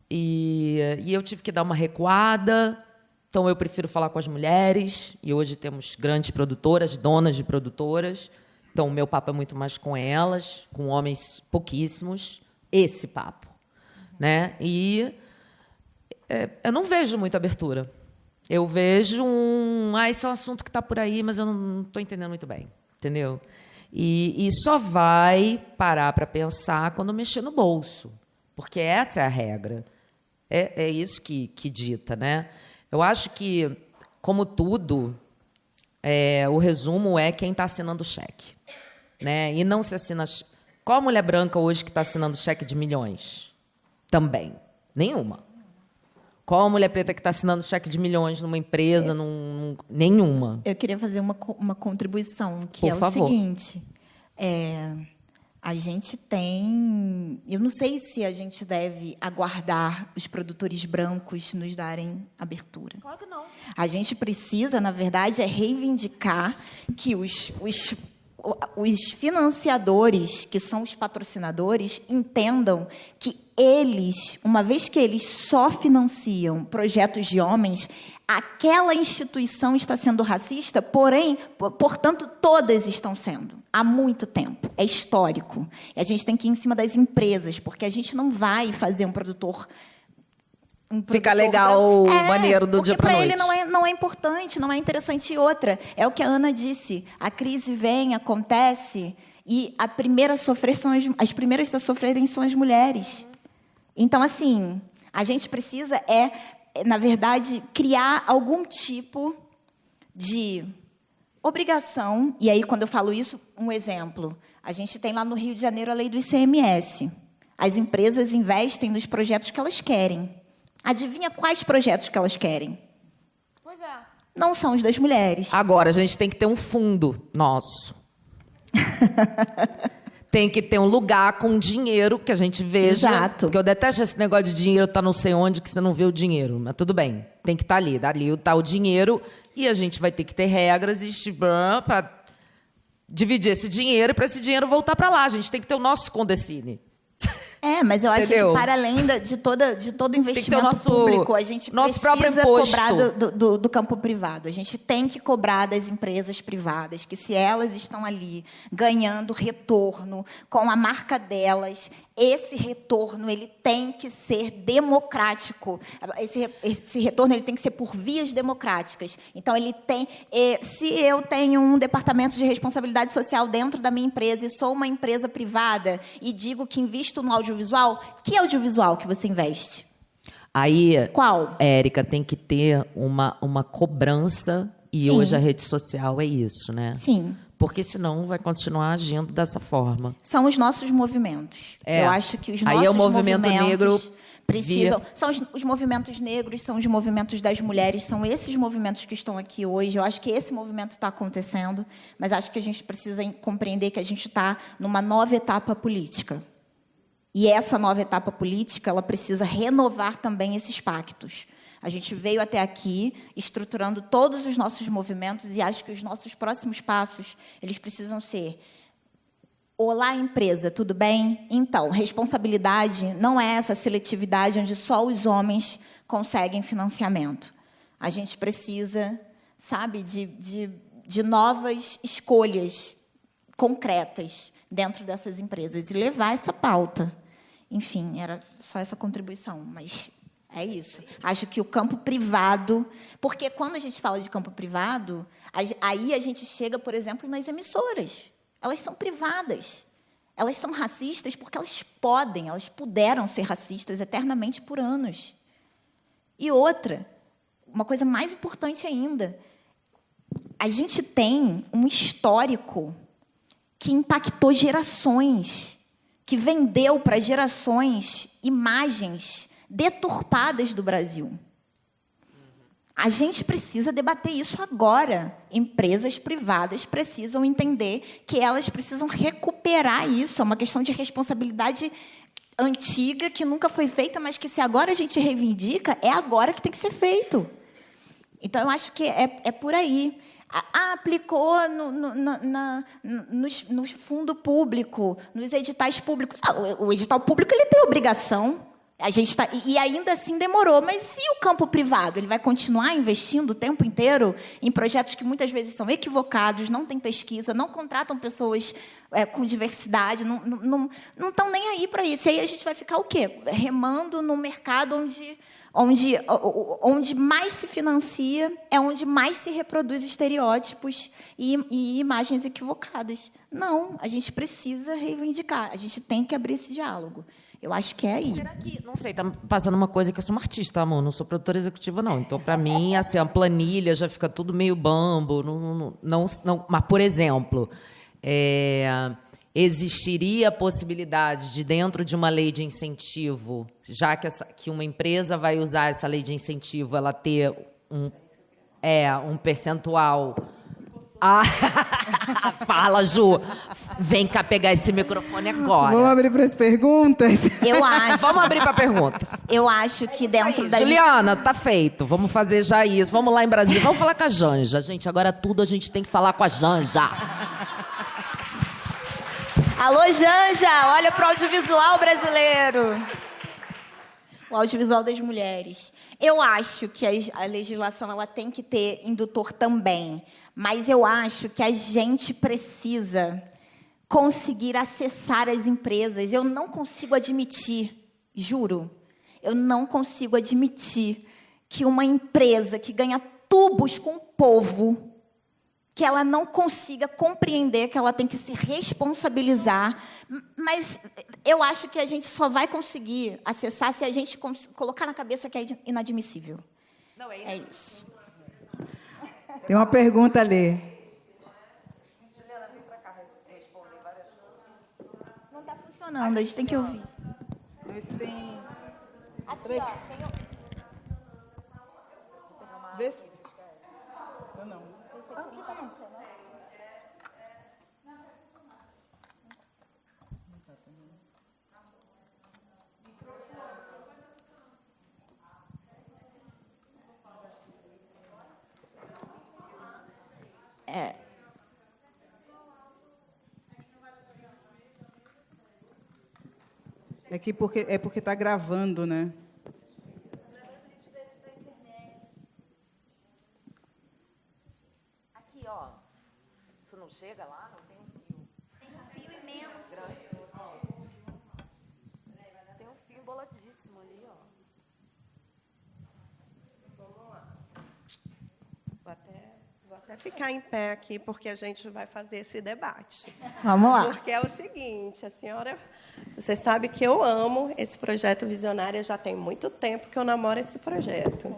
Speaker 14: E eu tive que dar uma recuada, então eu prefiro falar com as mulheres, e hoje temos grandes produtoras, donas de produtoras, então o meu papo é muito mais com elas, com homens pouquíssimos, esse papo, né? E eu não vejo muita abertura. Eu vejo esse é um assunto que está por aí, mas eu não estou entendendo muito bem, entendeu? E só vai parar para pensar quando mexer no bolso, porque essa é a regra. É isso que dita, né? Eu acho que, como tudo, o resumo é quem está assinando o cheque, né? E não se assina... Qual a mulher branca hoje que está assinando cheque de milhões? Também. Nenhuma. Qual a mulher preta que está assinando cheque de milhões numa empresa? Nenhuma.
Speaker 7: Eu queria fazer uma contribuição, que
Speaker 14: Por
Speaker 7: é
Speaker 14: favor.
Speaker 7: o seguinte. A gente tem... Eu não sei se a gente deve aguardar os produtores brancos nos darem abertura.
Speaker 14: Claro que não.
Speaker 7: A gente precisa, na verdade, reivindicar que os financiadores, que são os patrocinadores, entendam que eles, uma vez que eles só financiam projetos de homens, aquela instituição está sendo racista, portanto, todas estão sendo, há muito tempo. É histórico. E a gente tem que ir em cima das empresas, porque a gente não vai fazer um produtor...
Speaker 14: Ficar legal, maneiro do dia para noite.
Speaker 7: Para ele não é importante, não é interessante. E outra, é o que a Ana disse, a crise vem, acontece, e as primeiras a sofrerem são as mulheres. Então, assim, a gente precisa, na verdade, criar algum tipo de obrigação. E aí, quando eu falo isso, um exemplo. A gente tem lá no Rio de Janeiro a lei do ICMS. As empresas investem nos projetos que elas querem. Adivinha quais projetos que elas querem?
Speaker 14: Pois é.
Speaker 7: Não são os das mulheres.
Speaker 14: Agora, a gente tem que ter um fundo nosso. Tem que ter um lugar com dinheiro que a gente veja.
Speaker 7: Exato.
Speaker 14: Porque eu detesto esse negócio de dinheiro tá não sei onde que você não vê o dinheiro. Mas tudo bem. Tem que estar ali. Dali está o dinheiro e a gente vai ter que ter regras para dividir esse dinheiro e para esse dinheiro voltar para lá. A gente tem que ter o nosso Condecine.
Speaker 7: Mas eu acho
Speaker 14: Entendeu?
Speaker 7: que, para além de todo investimento público, a gente precisa cobrar do campo privado. A gente tem que cobrar das empresas privadas, que se elas estão ali ganhando retorno com a marca delas, esse retorno ele tem que ser democrático. Esse retorno ele tem que ser por vias democráticas. Então, ele tem... se eu tenho um departamento de responsabilidade social dentro da minha empresa e sou uma empresa privada e digo que invisto no audiovisual, que audiovisual que você investe?
Speaker 14: Aí,
Speaker 7: qual?
Speaker 14: Érica, tem que ter uma cobrança, e
Speaker 7: Sim.
Speaker 14: hoje a rede social é isso, né?
Speaker 7: Sim.
Speaker 14: Porque senão vai continuar agindo dessa forma.
Speaker 7: São os nossos movimentos. Eu acho que os nossos
Speaker 14: Aí é o movimento negro
Speaker 7: precisam... São os movimentos negros, são os movimentos das mulheres, são esses movimentos que estão aqui hoje. Eu acho que esse movimento está acontecendo, mas acho que a gente precisa compreender que a gente está numa nova etapa política. E essa nova etapa política, ela precisa renovar também esses pactos. A gente veio até aqui estruturando todos os nossos movimentos e acho que os nossos próximos passos, eles precisam ser: olá, empresa, tudo bem? Então, responsabilidade não é essa seletividade onde só os homens conseguem financiamento. A gente precisa, sabe, de novas escolhas concretas dentro dessas empresas e levar essa pauta. Enfim, era só essa contribuição, mas É isso. Acho que o campo privado... Porque quando a gente fala de campo privado, aí a gente chega, por exemplo, nas emissoras. Elas são privadas. Elas são racistas porque elas puderam ser racistas eternamente por anos. E outra, uma coisa mais importante ainda, a gente tem um histórico que impactou gerações, que vendeu para gerações imagens deturpadas do Brasil. A gente precisa debater isso agora. Empresas privadas precisam entender que elas precisam recuperar isso. É uma questão de responsabilidade antiga, que nunca foi feita, mas que, se agora a gente reivindica, é agora que tem que ser feito. Então, eu acho que é por aí. Aplicou no fundo público, nos editais públicos. O edital público ele tem obrigação. A gente e ainda assim demorou. Mas e o campo privado? Ele vai continuar investindo o tempo inteiro em projetos que muitas vezes são equivocados, não tem pesquisa, não contratam pessoas com diversidade, não estão nem aí para isso. E aí a gente vai ficar o quê? Remando no mercado onde mais se financia, é onde mais se reproduz estereótipos e imagens equivocadas. Não, a gente precisa reivindicar, a gente tem que abrir esse diálogo. Eu acho que é aí.
Speaker 14: Será que, não sei, está passando uma coisa que eu sou uma artista, amor, não sou produtora executiva, não. Então, para mim, assim, a planilha já fica tudo meio bambo. Não, mas, por exemplo, existiria a possibilidade de, dentro de uma lei de incentivo, já que uma empresa vai usar essa lei de incentivo, ela ter um percentual... Fala, Ju. Vem cá pegar esse microfone agora.
Speaker 1: Vamos abrir para as perguntas?
Speaker 7: Eu acho.
Speaker 14: Vamos abrir para pergunta.
Speaker 7: Eu acho que dentro da...
Speaker 14: Juliana, tá feito. Vamos fazer já isso. Vamos lá em Brasília. Vamos falar com a Janja. Gente, agora tudo a gente tem que falar com a Janja.
Speaker 7: Alô, Janja. Olha para o audiovisual brasileiro. O audiovisual das mulheres. Eu acho que a legislação ela tem que ter indutor também. Mas eu acho que a gente precisa conseguir acessar as empresas. Eu não consigo admitir, juro, eu não consigo admitir que uma empresa que ganha tubos com o povo, que ela não consiga compreender que ela tem que se responsabilizar. Mas eu acho que a gente só vai conseguir acessar se a gente colocar na cabeça que é inadmissível. Não, é isso.
Speaker 1: Tem uma pergunta ali.
Speaker 7: Juliana, vem para cá responder várias coisas. Não está funcionando, a gente tem que ouvir.
Speaker 1: Esse tem...
Speaker 7: Aqui, ó.
Speaker 1: Vê se... Não.
Speaker 7: Esse aqui está funcionando.
Speaker 1: É porque está gravando, né?
Speaker 14: Aqui, ó. Isso não chega lá? Não tem um fio.
Speaker 7: Tem um fio imenso.
Speaker 14: Tem um fio emboladíssimo ali, ó.
Speaker 15: Vamos lá. Vou até ficar em pé aqui, porque a gente vai fazer esse debate.
Speaker 7: Vamos lá.
Speaker 15: Porque é o seguinte, a senhora... Você sabe que eu amo esse projeto Visionária, já tem muito tempo que eu namoro esse projeto.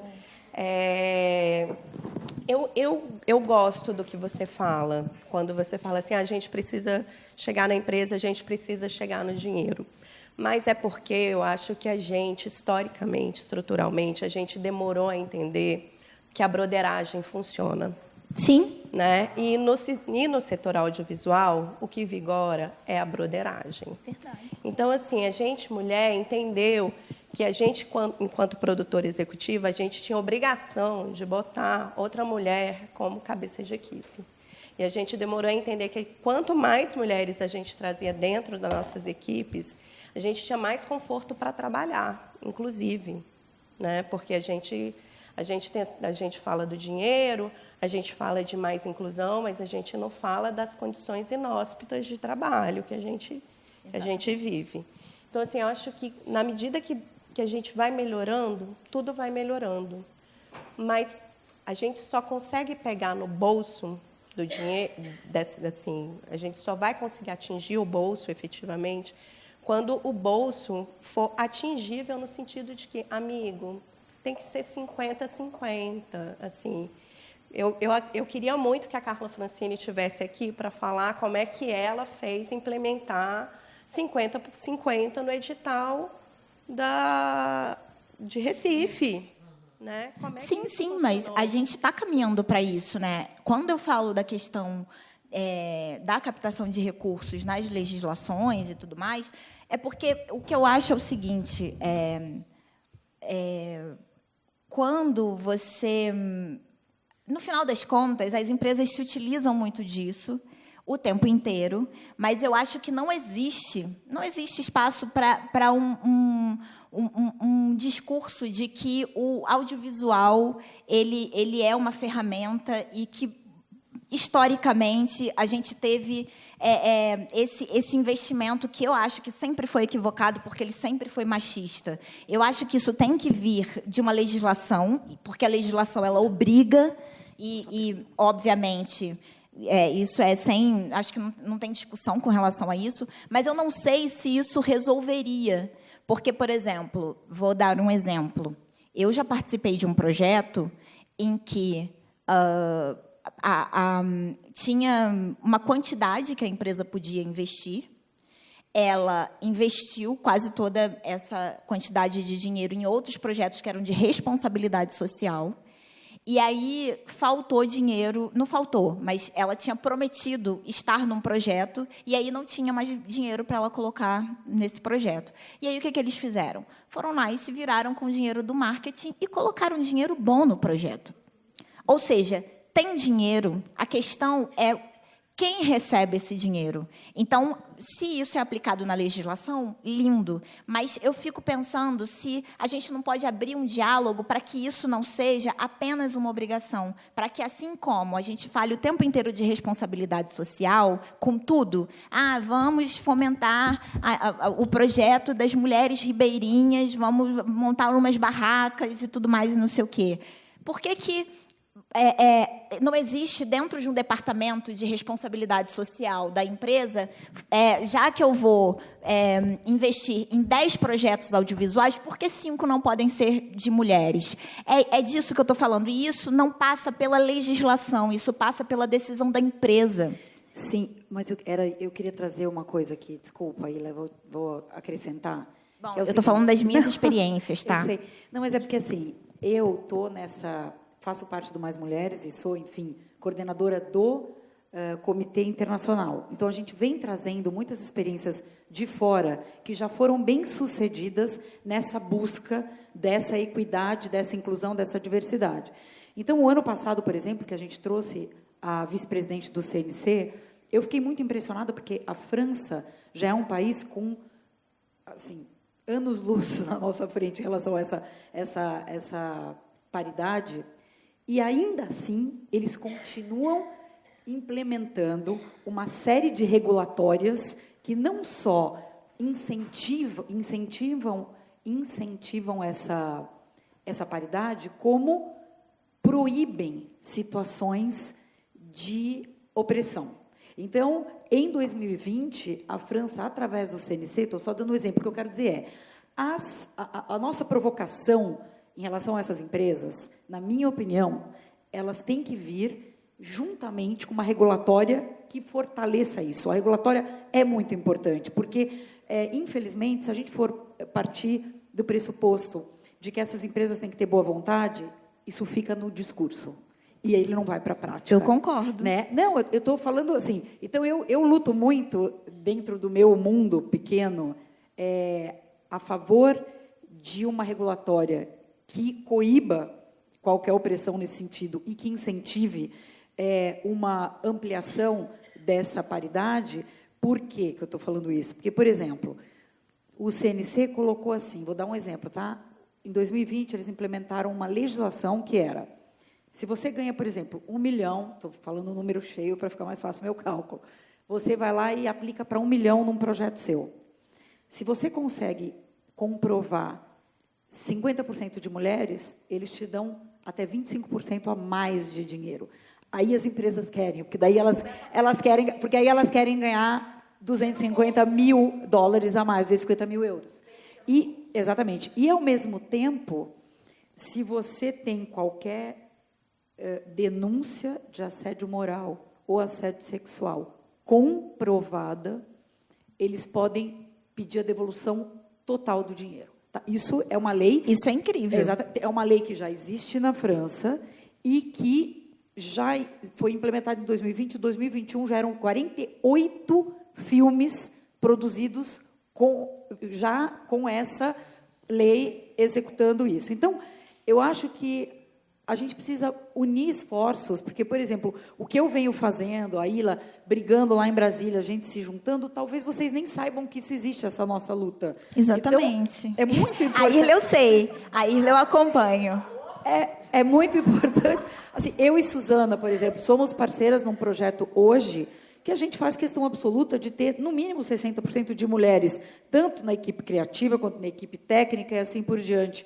Speaker 15: Eu gosto do que você fala, quando você fala assim, a gente precisa chegar na empresa, a gente precisa chegar no dinheiro. Mas é porque eu acho que a gente, historicamente, estruturalmente, a gente demorou a entender que a broderagem funciona.
Speaker 7: Sim.
Speaker 15: Né? E no setor audiovisual, o que vigora é a broderagem.
Speaker 7: Verdade.
Speaker 15: Então, assim, a gente, mulher, entendeu que a gente, enquanto produtora executiva, a gente tinha obrigação de botar outra mulher como cabeça de equipe. E a gente demorou a entender que quanto mais mulheres a gente trazia dentro das nossas equipes, a gente tinha mais conforto para trabalhar, inclusive, né? Porque a gente fala do dinheiro, a gente fala de mais inclusão, mas a gente não fala das condições inóspitas de trabalho que a gente vive. Então, assim, eu acho que, na medida que que a gente vai melhorando, tudo vai melhorando. Mas a gente só consegue pegar no bolso do dinheiro, assim, a gente só vai conseguir atingir o bolso efetivamente quando o bolso for atingível no sentido de que, amigo, tem que ser 50-50, assim. Eu queria muito que a Carla Francini estivesse aqui para falar como é que ela fez implementar 50 por 50 no edital de Recife. Né?
Speaker 7: Sim, mas a gente está caminhando para isso, né? Quando eu falo da questão da captação de recursos nas legislações e tudo mais, é porque o que eu acho é o seguinte: quando você, no final das contas, as empresas se utilizam muito disso o tempo inteiro, mas eu acho que não existe espaço para um discurso de que o audiovisual ele é uma ferramenta e que, historicamente, a gente teve esse investimento que eu acho que sempre foi equivocado, porque ele sempre foi machista. Eu acho que isso tem que vir de uma legislação, porque a legislação ela obriga e obviamente... isso acho que não tem discussão com relação a isso, mas eu não sei se isso resolveria. Porque, por exemplo, vou dar um exemplo. Eu já participei de um projeto em que tinha uma quantidade que a empresa podia investir. Ela investiu quase toda essa quantidade de dinheiro em outros projetos que eram de responsabilidade social. E aí faltou dinheiro, não faltou, mas ela tinha prometido estar num projeto e aí não tinha mais dinheiro para ela colocar nesse projeto. E aí o que eles fizeram? Foram lá e se viraram com o dinheiro do marketing e colocaram dinheiro bom no projeto. Ou seja, tem dinheiro, a questão é quem recebe esse dinheiro. Então, se isso é aplicado na legislação, lindo. Mas eu fico pensando se a gente não pode abrir um diálogo para que isso não seja apenas uma obrigação. Para que, assim como a gente fale o tempo inteiro de responsabilidade social, com tudo, vamos fomentar o projeto das mulheres ribeirinhas, vamos montar umas barracas e tudo mais e não sei o quê. Por que não existe, dentro de um departamento de responsabilidade social da empresa, já que eu vou investir em 10 projetos audiovisuais, por que 5 não podem ser de mulheres? É disso que eu estou falando. E isso não passa pela legislação, isso passa pela decisão da empresa.
Speaker 16: Sim, mas eu queria trazer uma coisa aqui, desculpa, Ilha, vou acrescentar.
Speaker 7: Bom, eu estou falando das minhas experiências, tá?
Speaker 16: Eu sei. Não, mas é porque, assim, eu estou faço parte do Mais Mulheres e sou, enfim, coordenadora do Comitê Internacional. Então, a gente vem trazendo muitas experiências de fora que já foram bem-sucedidas nessa busca dessa equidade, dessa inclusão, dessa diversidade. Então, o ano passado, por exemplo, que a gente trouxe a vice-presidente do CNC, eu fiquei muito impressionada porque a França já é um país com, assim, anos-luz na nossa frente em relação a essa paridade. E, ainda assim, eles continuam implementando uma série de regulatórias que não só incentivam essa paridade, como proíbem situações de opressão. Então, em 2020, a França, através do CNC, estou só dando um exemplo, o que eu quero dizer a nossa provocação em relação a essas empresas, na minha opinião, elas têm que vir juntamente com uma regulatória que fortaleça isso. A regulatória é muito importante, porque, infelizmente, se a gente for partir do pressuposto de que essas empresas têm que ter boa vontade, isso fica no discurso. E aí ele não vai para a prática.
Speaker 7: Eu concordo.
Speaker 16: Né? Não, eu estou falando assim. Então, eu luto muito, dentro do meu mundo pequeno, a favor de uma regulatória que coíba qualquer opressão nesse sentido e que incentive uma ampliação dessa paridade. Por que eu estou falando isso? Porque, por exemplo, o CNC colocou assim, vou dar um exemplo, tá? Em 2020, eles implementaram uma legislação que era, se você ganha, por exemplo, 1 milhão, estou falando um número cheio para ficar mais fácil o meu cálculo, você vai lá e aplica para 1 milhão num projeto seu. Se você consegue comprovar 50% de mulheres, eles te dão até 25% a mais de dinheiro. Aí as empresas querem, porque daí elas querem ganhar $250 mil a mais, 250 mil euros. E, exatamente. E, ao mesmo tempo, se você tem qualquer denúncia de assédio moral ou assédio sexual comprovada, eles podem pedir a devolução total do dinheiro. Tá? Isso é uma lei...
Speaker 7: Isso é incrível.
Speaker 16: É uma lei que já existe na França e que já foi implementada em 2020. Em 2021, já eram 48 filmes produzidos já com essa lei executando isso. Então, eu acho que a gente precisa unir esforços, porque, por exemplo, o que eu venho fazendo, a Ilha brigando lá em Brasília, a gente se juntando, talvez vocês nem saibam que isso existe, essa nossa luta.
Speaker 7: Exatamente.
Speaker 16: Então, é muito importante.
Speaker 7: A Ilha eu sei, a Ilha eu acompanho.
Speaker 16: É muito importante. Assim, eu e Suzana, por exemplo, somos parceiras num projeto hoje que a gente faz questão absoluta de ter, no mínimo, 60% de mulheres, tanto na equipe criativa quanto na equipe técnica e assim por diante.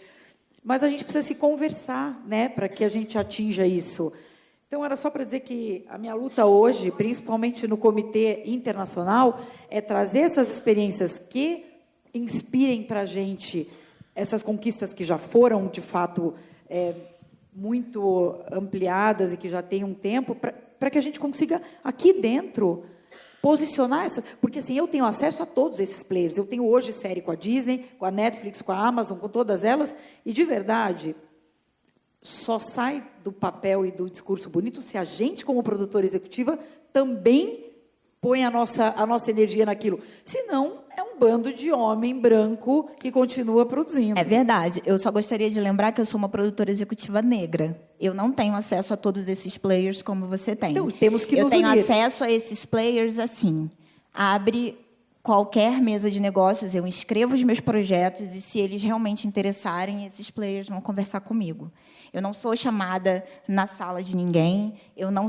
Speaker 16: Mas a gente precisa se conversar, né, para que a gente atinja isso. Então, era só para dizer que a minha luta hoje, principalmente no Comitê Internacional, é trazer essas experiências que inspirem para a gente essas conquistas que já foram, de fato, muito ampliadas e que já têm um tempo, para que a gente consiga, aqui dentro, posicionar essa... Porque, assim, eu tenho acesso a todos esses players. Eu tenho hoje série com a Disney, com a Netflix, com a Amazon, com todas elas, e, de verdade, só sai do papel e do discurso bonito se a gente, como produtora executiva, também põe a nossa energia naquilo. Senão, é um bando de homem branco que continua produzindo.
Speaker 7: É verdade. Eu só gostaria de lembrar que eu sou uma produtora executiva negra. Eu não tenho acesso a todos esses players como você tem.
Speaker 16: Então, temos que nos
Speaker 7: tenho
Speaker 16: unir.
Speaker 7: acesso a esses players assim. Abre qualquer mesa de negócios, eu inscrevo os meus projetos e, se eles realmente interessarem, esses players vão conversar comigo. Eu não sou chamada na sala de ninguém, eu não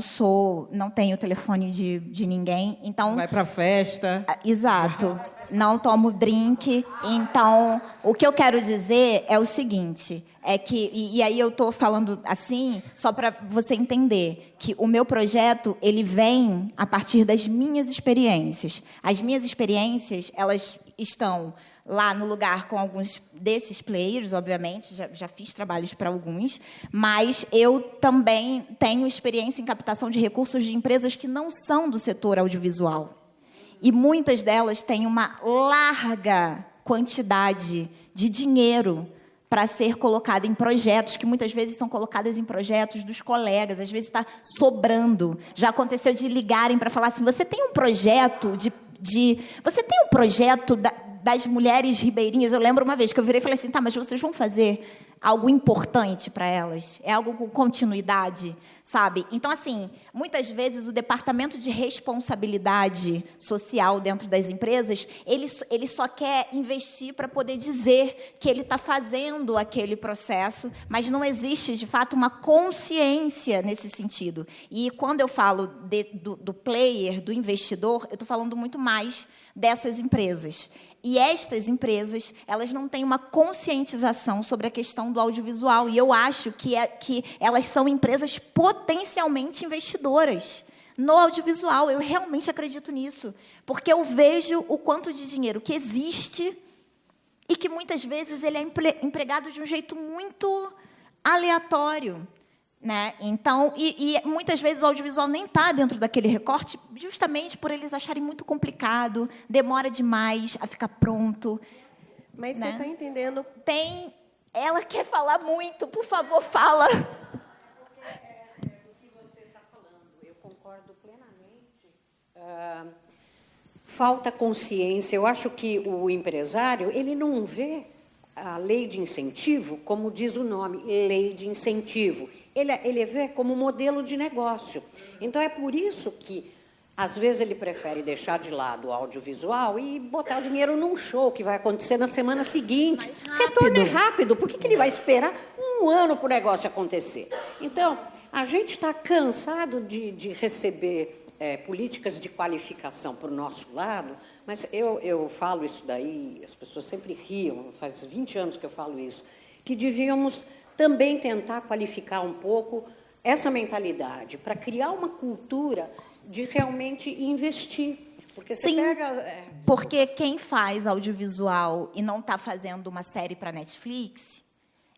Speaker 7: tenho telefone de ninguém, então...
Speaker 1: Vai para festa.
Speaker 7: Exato. Não tomo drink. Então, o que eu quero dizer é o seguinte, é que, e aí eu estou falando assim, só para você entender, que o meu projeto, ele vem a partir das minhas experiências. As minhas experiências, elas estão lá no lugar com alguns desses players, obviamente, já fiz trabalhos para alguns, mas eu também tenho experiência em captação de recursos de empresas que não são do setor audiovisual. E muitas delas têm uma larga quantidade de dinheiro para ser colocada em projetos, que muitas vezes são colocadas em projetos dos colegas, às vezes está sobrando. Já aconteceu de ligarem para falar assim, você tem um projeto você tem um projeto das mulheres ribeirinhas? Eu lembro uma vez que eu virei e falei assim, tá, mas vocês vão fazer algo importante para elas? É algo com continuidade, sabe? Então, assim, muitas vezes o departamento de responsabilidade social dentro das empresas, ele só quer investir para poder dizer que ele está fazendo aquele processo, mas não existe, de fato, uma consciência nesse sentido. E quando eu falo do player, do investidor, eu estou falando muito mais dessas empresas. E estas empresas, elas não têm uma conscientização sobre a questão do audiovisual. E eu acho que elas são empresas potencialmente investidoras no audiovisual. Eu realmente acredito nisso. Porque eu vejo o quanto de dinheiro que existe e que, muitas vezes, ele é empregado de um jeito muito aleatório. Né? Então, e muitas vezes o audiovisual nem está dentro daquele recorte, justamente por eles acharem muito complicado, demora demais a ficar pronto.
Speaker 15: Mas
Speaker 7: né?
Speaker 15: você está entendendo?
Speaker 7: Ela quer falar muito, por favor, fala.
Speaker 17: O que você está falando, eu concordo plenamente. Falta consciência. Eu acho que o empresário, ele não vê a lei de incentivo, como diz o nome, lei de incentivo. Ele vê como modelo de negócio. Então, é por isso que, às vezes, ele prefere deixar de lado o audiovisual e botar o dinheiro num show que vai acontecer na semana seguinte. O retorno é rápido. Por que ele vai esperar um ano para o negócio acontecer? Então, a gente está cansado de receber políticas de qualificação para o nosso lado, mas eu falo isso daí, as pessoas sempre riam, faz 20 anos que eu falo isso. que devíamos também tentar qualificar um pouco essa mentalidade, para criar uma cultura de realmente investir. Porque você
Speaker 7: Sim,
Speaker 17: pega...
Speaker 7: porque quem faz audiovisual e não está fazendo uma série para Netflix,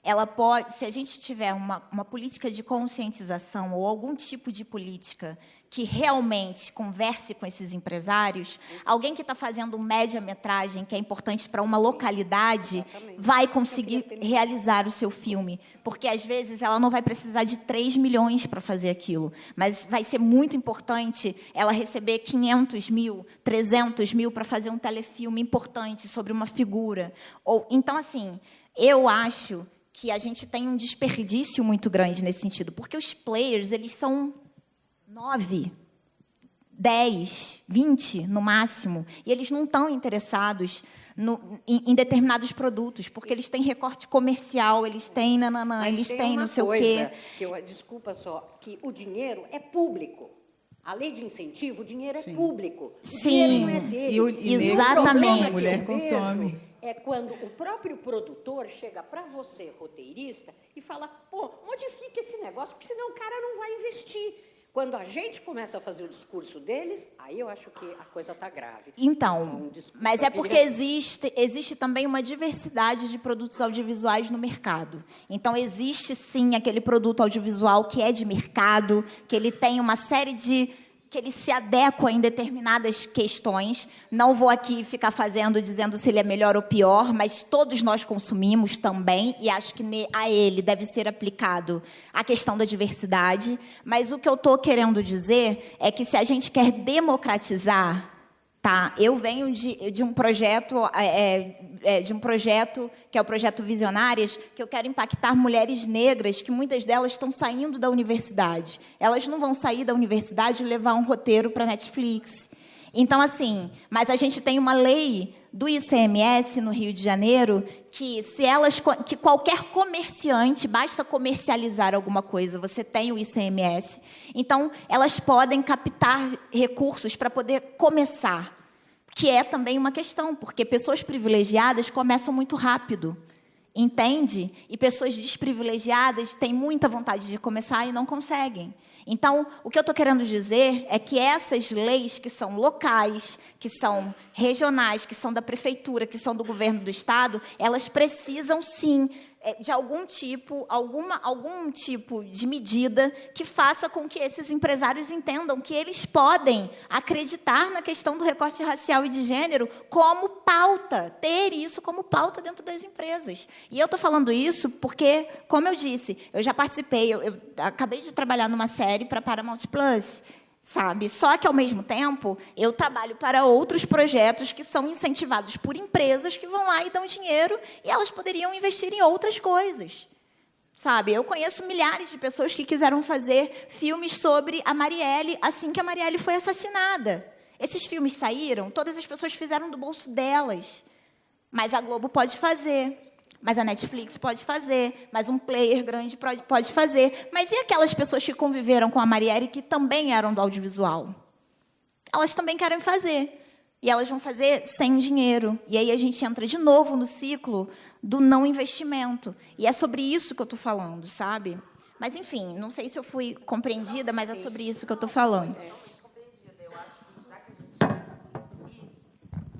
Speaker 7: ela pode, se a gente tiver uma política de conscientização ou algum tipo de política que realmente converse com esses empresários, alguém que está fazendo média-metragem, que é importante para uma localidade, vai conseguir realizar o seu filme. Porque, às vezes, ela não vai precisar de 3 milhões para fazer aquilo, mas vai ser muito importante ela receber 500 mil, 300 mil para fazer um telefilme importante sobre uma figura. Então, assim, eu acho que a gente tem um desperdício muito grande nesse sentido, porque os players, eles são 9, 10, 20 no máximo, e eles não estão interessados em determinados produtos, porque eles têm recorte comercial, eles têm nananã, eles têm não sei o quê.
Speaker 17: Desculpa só, que o dinheiro é público. A lei de incentivo, o dinheiro é público. O dinheiro não é dele.
Speaker 7: Exatamente.
Speaker 17: A mulher consome. É quando o próprio produtor chega para você, roteirista, e fala, pô, modifica esse negócio, porque senão o cara não vai investir. Quando a gente começa a fazer o discurso deles, aí eu acho que a coisa está grave.
Speaker 7: Então, mas é porque existe também uma diversidade de produtos audiovisuais no mercado. Então, existe, sim, aquele produto audiovisual que é de mercado, que ele tem uma série de... que ele se adequa em determinadas questões. Não vou aqui ficar dizendo se ele é melhor ou pior, mas todos nós consumimos também, e acho que a ele deve ser aplicado a questão da diversidade. Mas o que eu estou querendo dizer é que, se a gente quer democratizar... Tá, eu venho de um projeto que é o projeto Visionárias, que eu quero impactar mulheres negras, que muitas delas estão saindo da universidade. Elas não vão sair da universidade e levar um roteiro para a Netflix. Então, assim, mas a gente tem uma lei do ICMS no Rio de Janeiro que, que qualquer comerciante, basta comercializar alguma coisa, você tem o ICMS, então elas podem captar recursos para poder começar, que é também uma questão, porque pessoas privilegiadas começam muito rápido, entende? E pessoas desprivilegiadas têm muita vontade de começar e não conseguem. Então, o que eu estou querendo dizer é que essas leis que são locais, que são regionais, que são da prefeitura, que são do governo do estado, elas precisam, sim, de algum tipo de medida que faça com que esses empresários entendam que eles podem acreditar na questão do recorte racial e de gênero como pauta, ter isso como pauta dentro das empresas. E eu estou falando isso porque, como eu disse, eu já participei, eu acabei de trabalhar numa série para Paramount Plus, sabe? Só que, ao mesmo tempo, eu trabalho para outros projetos que são incentivados por empresas que vão lá e dão dinheiro, e elas poderiam investir em outras coisas, sabe? Eu conheço milhares de pessoas que quiseram fazer filmes sobre a Marielle assim que a Marielle foi assassinada. Esses filmes saíram, todas as pessoas fizeram do bolso delas, mas a Globo pode fazer. Mas a Netflix pode fazer, mas um player grande pode fazer. Mas e aquelas pessoas que conviveram com a Marielle, que também eram do audiovisual? Elas também querem fazer. E elas vão fazer sem dinheiro. E aí a gente entra de novo no ciclo do não investimento. E é sobre isso que eu estou falando, sabe? Mas, enfim, não sei se eu fui compreendida, mas é sobre isso que eu estou falando.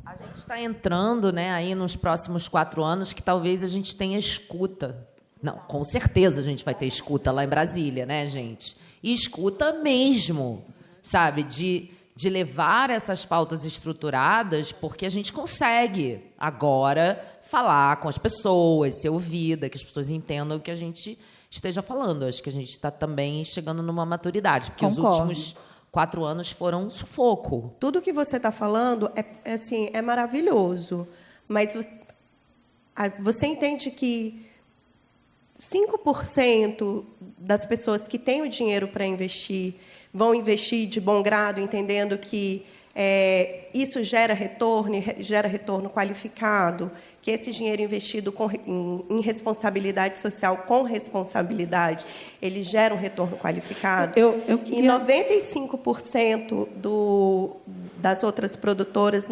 Speaker 14: A gente está entrando, né, aí nos próximos 4 anos que talvez a gente tenha escuta. Não, com certeza a gente vai ter escuta lá em Brasília, né, gente? E escuta mesmo, sabe? De levar essas pautas estruturadas, porque a gente consegue agora falar com as pessoas, ser ouvida, que as pessoas entendam o que a gente esteja falando. Acho que a gente está também chegando numa maturidade, porque
Speaker 15: Concordo.
Speaker 14: os últimos 4 anos foram um sufoco.
Speaker 15: Tudo que você está falando é maravilhoso, mas você entende que 5% das pessoas que têm o dinheiro para investir vão investir de bom grado, entendendo que isso gera retorno qualificado, que esse dinheiro investido em responsabilidade social, com responsabilidade, ele gera um retorno qualificado. E 95% das outras produtoras,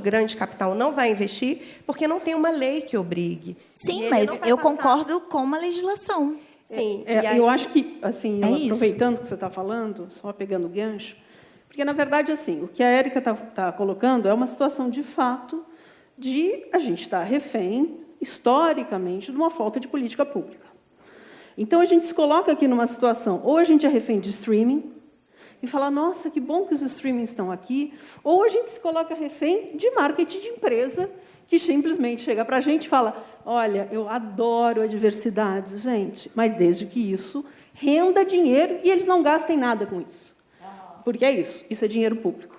Speaker 15: grande capital não vai investir porque não tem uma lei que obrigue.
Speaker 7: Sim, mas eu concordo com a legislação.
Speaker 15: Sim.
Speaker 18: Eu acho que, assim, aproveitando o que você está falando, só pegando o gancho, porque, na verdade, assim, o que a Érica está colocando é uma situação de fato de a gente estar refém, historicamente, de uma falta de política pública. Então, a gente se coloca aqui numa situação, ou a gente é refém de streaming, e fala, nossa, que bom que os streamings estão aqui, ou a gente se coloca refém de marketing de empresa, que simplesmente chega para a gente e fala, olha, eu adoro a diversidade, gente, mas desde que isso renda dinheiro e eles não gastem nada com isso. Porque é isso é dinheiro público.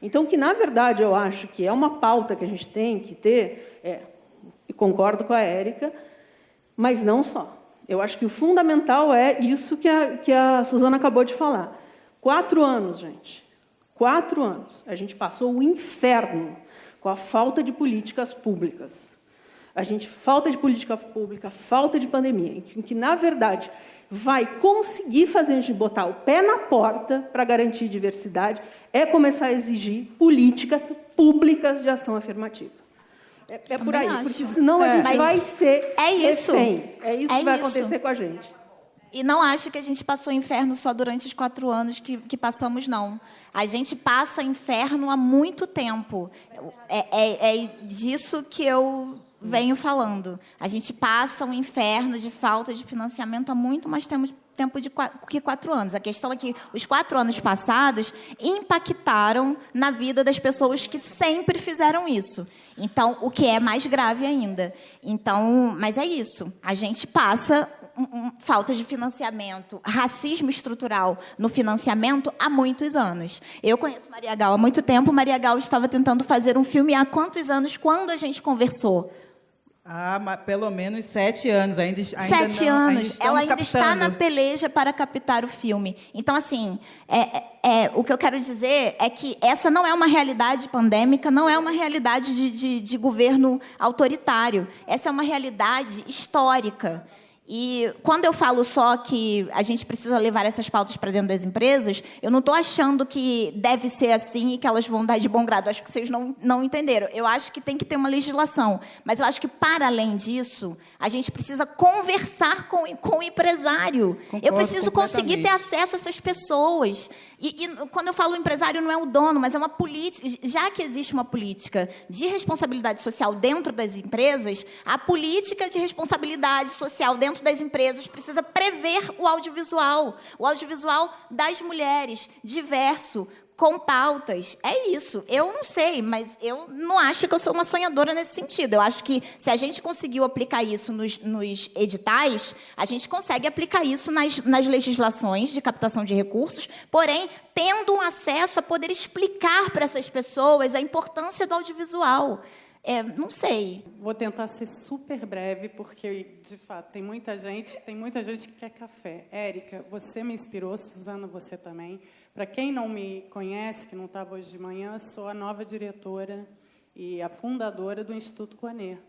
Speaker 18: Então, que, na verdade, eu acho que é uma pauta que a gente tem que ter, e concordo com a Érica, mas não só. Eu acho que o fundamental é isso que a Suzana acabou de falar. 4 anos, gente. 4 anos. A gente passou o inferno com a falta de políticas públicas. Falta de política pública, falta de pandemia, em que, na verdade, vai conseguir fazer a gente botar o pé na porta para garantir diversidade, é começar a exigir políticas públicas de ação afirmativa. É por aí, porque senão a gente vai ser refém. É isso que vai acontecer com a gente.
Speaker 7: E não acho que a gente passou inferno só durante os 4 anos que passamos, não. A gente passa inferno há muito tempo. É disso que eu venho falando. A gente passa um inferno de falta de financiamento há muito mais tempo que 4 anos. A questão é que os 4 anos passados impactaram na vida das pessoas que sempre fizeram isso. Então, o que é mais grave ainda. Então, mas é isso. A gente passa falta de financiamento, racismo estrutural no financiamento há muitos anos. Eu conheço Maria Gal há muito tempo. Maria Gal estava tentando fazer um filme há quantos anos, quando a gente conversou?
Speaker 1: Mas pelo menos 7 anos. Ainda
Speaker 7: 7 anos. Ela ainda está na peleja para captar o filme. Então, assim, o que eu quero dizer é que essa não é uma realidade pandêmica, não é uma realidade de governo autoritário. Essa é uma realidade histórica. E quando eu falo só que a gente precisa levar essas pautas para dentro das empresas, eu não estou achando que deve ser assim e que elas vão dar de bom grado. Acho que vocês não entenderam. Eu acho que tem que ter uma legislação. Mas eu acho que, para além disso, a gente precisa conversar com o empresário. Eu preciso conseguir ter acesso a essas pessoas. E quando eu falo empresário, não é o dono, mas é uma política. Já que existe uma política de responsabilidade social dentro das empresas, a política de responsabilidade social dentro das empresas precisa prever o audiovisual das mulheres, diverso, com pautas. É isso. Eu não sei, mas eu não acho que eu sou uma sonhadora nesse sentido. Eu acho que, se a gente conseguiu aplicar isso nos editais, a gente consegue aplicar isso nas legislações de captação de recursos, porém, tendo um acesso a poder explicar para essas pessoas a importância do audiovisual. Não sei.
Speaker 19: Vou tentar ser super breve, porque, de fato, tem muita gente que quer café. Érica, você me inspirou, Suzana, você também. Para quem não me conhece, que não estava hoje de manhã, sou a nova diretora e a fundadora do Instituto Rouanet.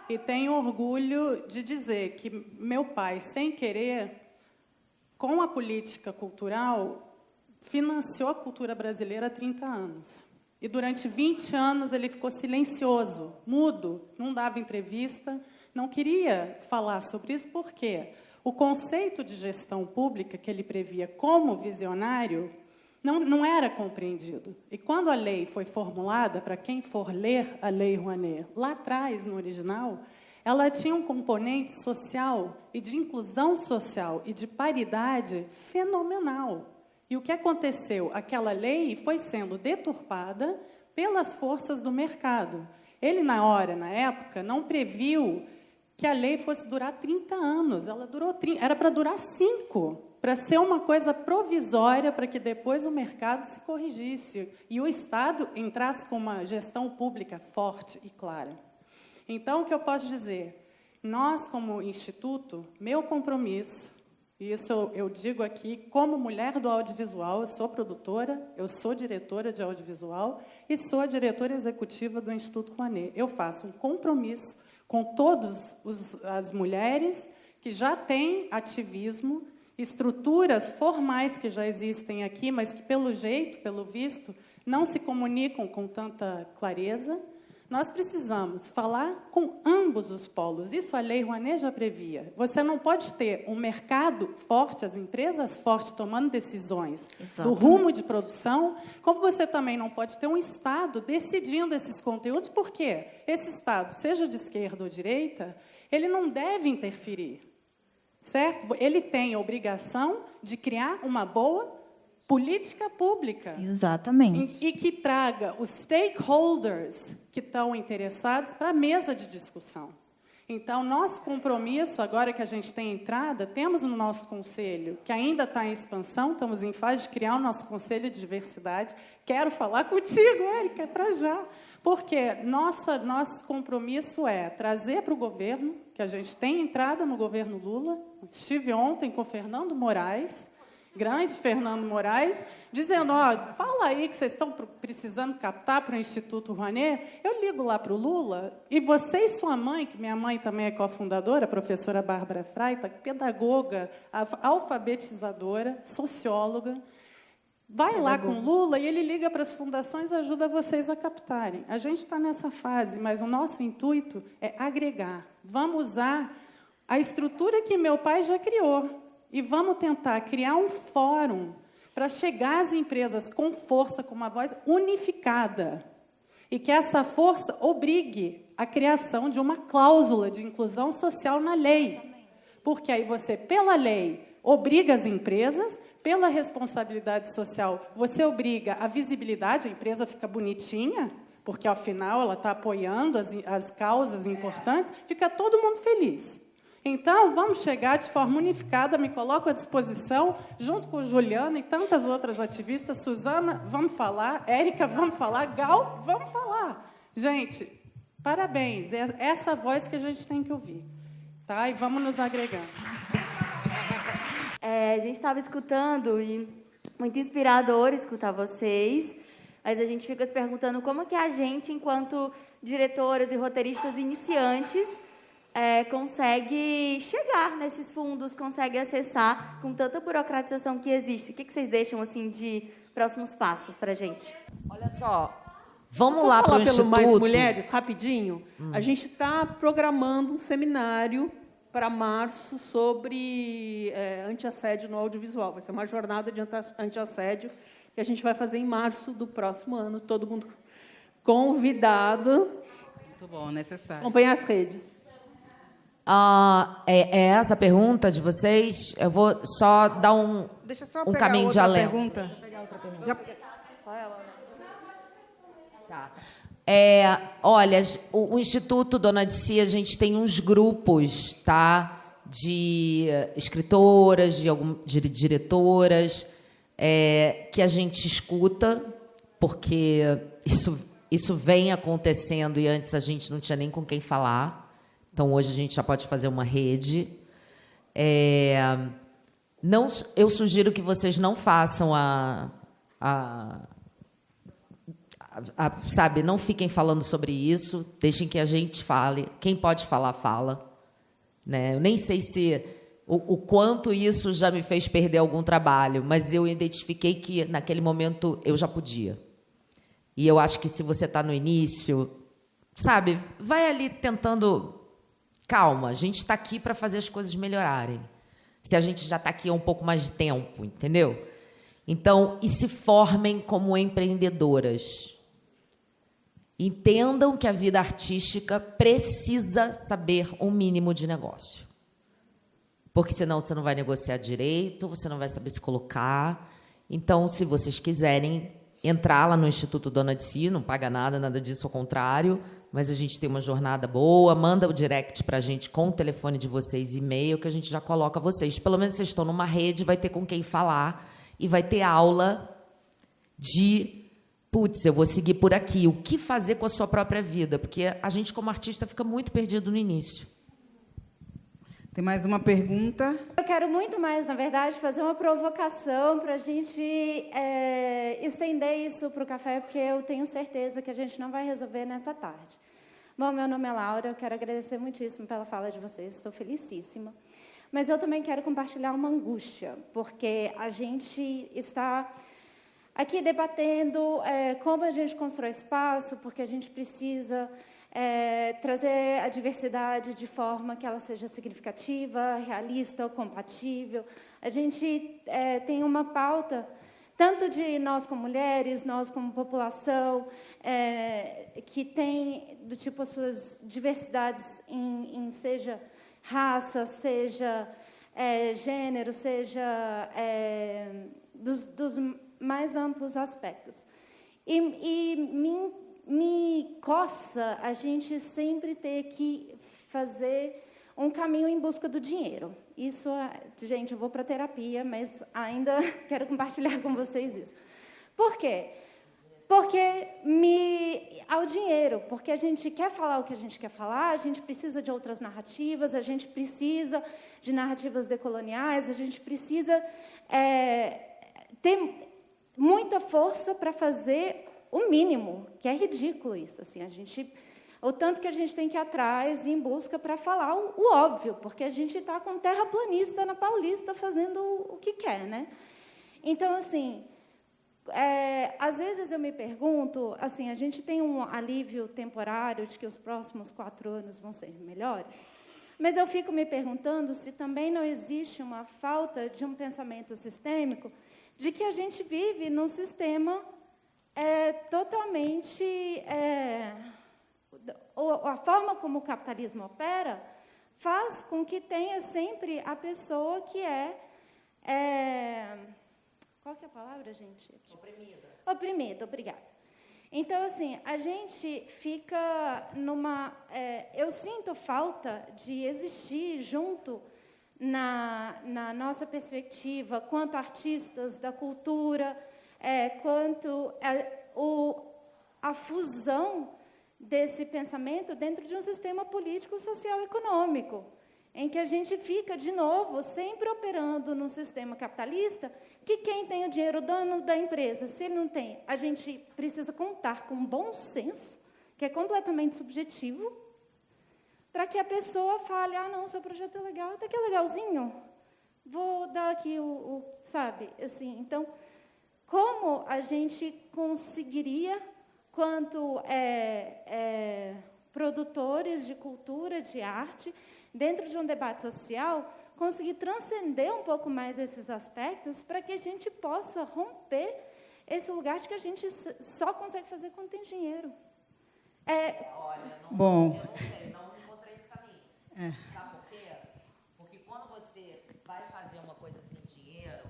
Speaker 19: E tenho orgulho de dizer que meu pai, sem querer, com a política cultural, financiou a cultura brasileira há 30 anos. E durante 20 anos ele ficou silencioso, mudo, não dava entrevista, não queria falar sobre isso, porque o conceito de gestão pública que ele previa como visionário não era compreendido. E quando a lei foi formulada, para quem for ler a Lei Rouanet, lá atrás, no original, ela tinha um componente social e de inclusão social e de paridade fenomenal. E o que aconteceu? Aquela lei foi sendo deturpada pelas forças do mercado. Ele, na época, não previu que a lei fosse durar 30 anos. Ela durou era para durar 5, para ser uma coisa provisória, para que depois o mercado se corrigisse e o Estado entrasse com uma gestão pública forte e clara. Então, o que eu posso dizer? Nós, como Instituto, meu compromisso, e isso eu digo aqui, como mulher do audiovisual, eu sou produtora, eu sou diretora de audiovisual e sou a diretora executiva do Instituto Rouanet. Eu faço um compromisso com todas as mulheres que já têm ativismo, estruturas formais que já existem aqui, mas que, pelo jeito, pelo visto, não se comunicam com tanta clareza. Nós precisamos falar com ambos os polos. Isso a Lei Rouanet já previa. Você não pode ter um mercado forte, as empresas fortes tomando decisões do rumo de produção, como você também não pode ter um Estado decidindo esses conteúdos, porque esse Estado, seja de esquerda ou direita, ele não deve interferir, certo? Ele tem a obrigação de criar uma boa política pública.
Speaker 7: Exatamente.
Speaker 19: E que traga os stakeholders que estão interessados para a mesa de discussão. Então, nosso compromisso, agora que a gente tem entrada, temos no nosso conselho, que ainda está em expansão, estamos em fase de criar o nosso conselho de diversidade. Quero falar contigo, Érica, para já. Porque nosso compromisso é trazer para o governo, que a gente tem entrada no governo Lula. Estive ontem com o Fernando Moraes, grande Fernando Moraes, dizendo, fala aí que vocês estão precisando captar para o Instituto Rouanet. Eu ligo lá para o Lula, e você e sua mãe, que minha mãe também é cofundadora, a professora Bárbara Freita, pedagoga, alfabetizadora, socióloga, vai lá com o Lula e ele liga para as fundações e ajuda vocês a captarem. A gente está nessa fase, mas o nosso intuito é agregar. Vamos usar a estrutura que meu pai já criou, e vamos tentar criar um fórum para chegar às empresas com força, com uma voz unificada. E que essa força obrigue a criação de uma cláusula de inclusão social na lei. Porque aí você, pela lei, obriga as empresas, pela responsabilidade social, você obriga a visibilidade, a empresa fica bonitinha, porque, afinal, ela está apoiando as causas importantes, fica todo mundo feliz. Então, vamos chegar de forma unificada, me coloco à disposição, junto com Juliana e tantas outras ativistas. Suzana, vamos falar. Érica, vamos falar. Gal, vamos falar. Gente, parabéns. É essa voz que a gente tem que ouvir. Tá? E vamos nos agregando.
Speaker 20: A gente estava escutando e muito inspirador escutar vocês, mas a gente fica se perguntando como que a gente, enquanto diretoras e roteiristas iniciantes, consegue chegar nesses fundos, consegue acessar com tanta burocratização que existe. O que vocês deixam assim de próximos passos para a gente?
Speaker 14: Olha só, vamos lá para o Instituto.
Speaker 18: Mais Mulheres, rapidinho. A gente está programando um seminário para março sobre antiassédio no audiovisual. Vai ser uma jornada de antiassédio que a gente vai fazer em março do próximo ano. Todo mundo convidado.
Speaker 1: Muito bom, necessário.
Speaker 18: Acompanhar as redes.
Speaker 14: É essa a pergunta de vocês? Eu vou só dar um caminho de além.
Speaker 1: Deixa eu pegar outra pergunta.
Speaker 20: Só ela, né?
Speaker 14: Tá. Olha, o Instituto Dona de Si, a gente tem uns grupos, tá, de escritoras, de diretoras, que a gente escuta, porque isso vem acontecendo e antes a gente não tinha nem com quem falar. Então, hoje a gente já pode fazer uma rede. Eu sugiro que vocês não façam sabe, não fiquem falando sobre isso, deixem que a gente fale. Quem pode falar, fala. Né? Eu nem sei se o quanto isso já me fez perder algum trabalho, mas eu identifiquei que, naquele momento, eu já podia. E eu acho que, se você está no início, sabe, vai ali tentando... Calma, a gente está aqui para fazer as coisas melhorarem. Se a gente já está aqui há um pouco mais de tempo, entendeu? Então, e se formem como empreendedoras. Entendam que a vida artística precisa saber um mínimo de negócio. Porque senão você não vai negociar direito, você não vai saber se colocar. Então, se vocês quiserem entrar lá no Instituto Dona de Si, não paga nada disso, ao contrário, mas a gente tem uma jornada boa, manda o direct para a gente com o telefone de vocês, e-mail, que a gente já coloca vocês. Pelo menos vocês estão numa rede, vai ter com quem falar, e vai ter aula de, eu vou seguir por aqui, o que fazer com a sua própria vida, porque a gente, como artista, fica muito perdido no início.
Speaker 1: Tem mais uma pergunta?
Speaker 21: Eu quero muito mais, na verdade, fazer uma provocação para a gente estender isso para o café, porque eu tenho certeza que a gente não vai resolver nessa tarde. Bom, meu nome é Laura, eu quero agradecer muitíssimo pela fala de vocês, estou felicíssima. Mas eu também quero compartilhar uma angústia, porque a gente está aqui debatendo como a gente constrói espaço, porque a gente precisa trazer a diversidade de forma que ela seja significativa, realista, compatível. A gente tem uma pauta, tanto de nós como mulheres, nós como população, que tem, do tipo, as suas diversidades em seja raça, seja gênero, seja dos mais amplos aspectos. E me coça a gente sempre ter que fazer um caminho em busca do dinheiro. Isso, gente, eu vou para terapia, mas ainda quero compartilhar com vocês isso. Por quê? Porque ao dinheiro, porque a gente quer falar o que a gente quer falar, a gente precisa de outras narrativas, a gente precisa de narrativas decoloniais, a gente precisa ter muita força para fazer o mínimo, que é ridículo isso. Assim, o tanto que a gente tem que ir atrás e em busca para falar o óbvio, porque a gente está com terraplanista na Paulista fazendo o que quer, né? Então, assim, às vezes eu me pergunto, assim, a gente tem um alívio temporário de que os próximos 4 anos vão ser melhores, mas eu fico me perguntando se também não existe uma falta de um pensamento sistêmico, de que a gente vive num sistema totalmente... a forma como o capitalismo opera faz com que tenha sempre a pessoa que qual que é a palavra, gente? Oprimida. Oprimida, obrigada. Então, assim, a gente fica numa... eu sinto falta de existir junto na nossa perspectiva, quanto artistas da cultura, quanto a fusão desse pensamento dentro de um sistema político, social e econômico, em que a gente fica, de novo, sempre operando num sistema capitalista, que quem tem o dinheiro, o dono da empresa, se ele não tem, a gente precisa contar com bom senso, que é completamente subjetivo, para que a pessoa fale, não, seu projeto é legal, até que é legalzinho, vou dar aqui sabe, assim, então, como a gente conseguiria, quanto produtores de cultura, de arte, dentro de um debate social, conseguir transcender um pouco mais esses aspectos para que a gente possa romper esse lugar de que a gente só consegue fazer quando tem dinheiro.
Speaker 1: Bom...
Speaker 14: Não encontrei esse caminho. Sabe por quê? Porque quando você vai fazer uma coisa sem dinheiro,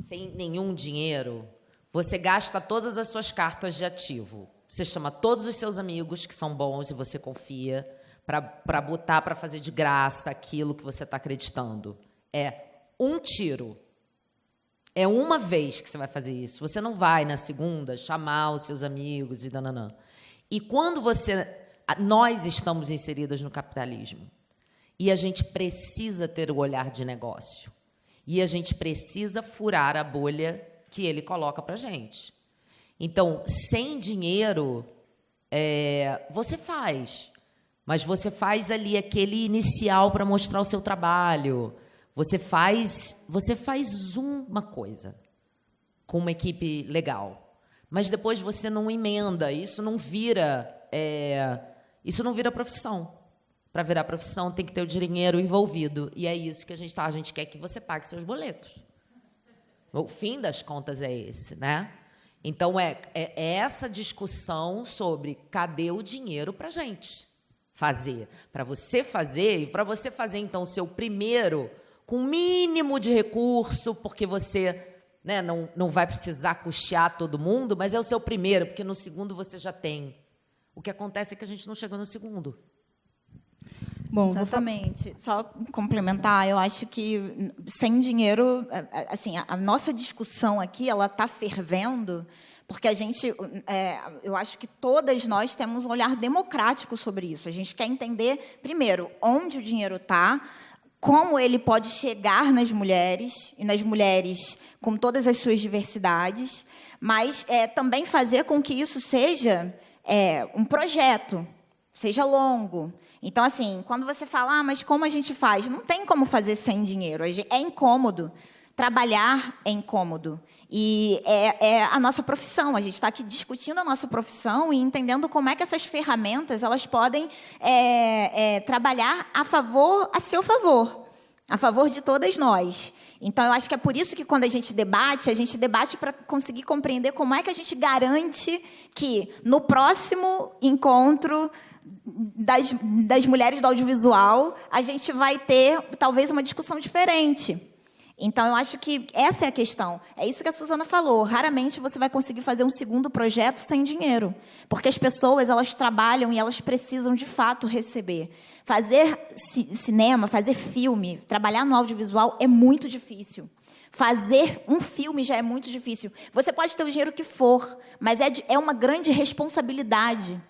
Speaker 14: sem nenhum dinheiro, você gasta todas as suas cartas de ativo. Você chama todos os seus amigos que são bons e você confia para botar, para fazer de graça aquilo que você está acreditando. É um tiro. É uma vez que você vai fazer isso. Você não vai, na segunda, chamar os seus amigos e dananã. E quando nós estamos inseridas no capitalismo e a gente precisa ter o olhar de negócio e a gente precisa furar a bolha que ele coloca para a gente. Então, sem dinheiro, você faz, mas você faz ali aquele inicial para mostrar o seu trabalho. Você faz uma coisa com uma equipe legal, mas depois você não emenda. Isso não vira profissão. Para virar profissão tem que ter o dinheiro envolvido, e é isso que a gente quer que você pague seus boletos. O fim das contas é esse, né? Então, é essa discussão sobre cadê o dinheiro para a gente fazer. Para você fazer, e para você fazer, então, o seu primeiro, com mínimo de recurso, porque você, né, não vai precisar custear todo mundo, mas é o seu primeiro, porque no segundo você já tem. O que acontece é que a gente não chega no segundo.
Speaker 7: Bom, exatamente. Só complementar, eu acho que sem dinheiro, assim, a nossa discussão aqui, ela está fervendo, porque a gente, eu acho que todas nós temos um olhar democrático sobre isso. A gente quer entender, primeiro, onde o dinheiro está, como ele pode chegar nas mulheres, e nas mulheres com todas as suas diversidades, mas também fazer com que isso seja um projeto, seja longo. Então, assim, quando você fala, mas como a gente faz? Não tem como fazer sem dinheiro. É incômodo trabalhar é incômodo. E é a nossa profissão. A gente está aqui discutindo a nossa profissão e entendendo como é que essas ferramentas elas podem trabalhar a seu favor, a favor de todas nós. Então, eu acho que é por isso que, quando a gente debate para conseguir compreender como é que a gente garante que, no próximo encontro das mulheres do audiovisual, a gente vai ter, talvez, uma discussão diferente. Então, eu acho que essa é a questão. É isso que a Suzana falou. Raramente você vai conseguir fazer um segundo projeto sem dinheiro. Porque as pessoas, elas trabalham e elas precisam, de fato, receber. Fazer cinema, fazer filme, trabalhar no audiovisual é muito difícil. Fazer um filme já é muito difícil. Você pode ter o dinheiro que for, mas é uma grande responsabilidade.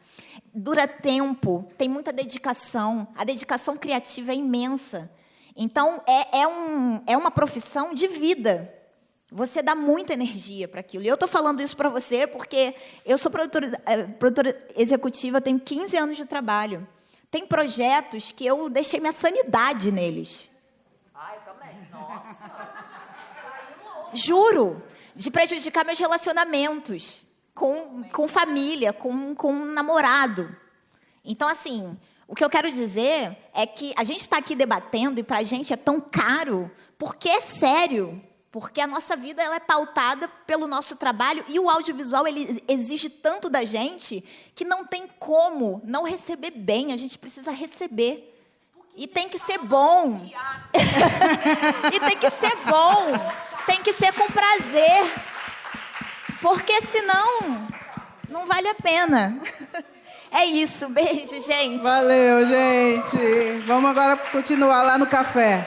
Speaker 7: Dura tempo, tem muita dedicação. A dedicação criativa é imensa. Então, é uma profissão de vida. Você dá muita energia para aquilo. E eu estou falando isso para você porque eu sou produtora executiva, tenho 15 anos de trabalho. Tem projetos que eu deixei minha sanidade neles.
Speaker 14: Ai, também. Nossa.
Speaker 7: Juro, de prejudicar meus relacionamentos com família, com um namorado. Então, assim, o que eu quero dizer é que a gente está aqui debatendo e para a gente é tão caro porque é sério, porque a nossa vida ela é pautada pelo nosso trabalho e o audiovisual ele exige tanto da gente que não tem como não receber bem, a gente precisa receber. E tem que ser bom. E tem que ser bom, tem que ser com prazer, porque senão não vale a pena. É isso, beijo, gente.
Speaker 1: Valeu, gente. Vamos agora continuar lá no café.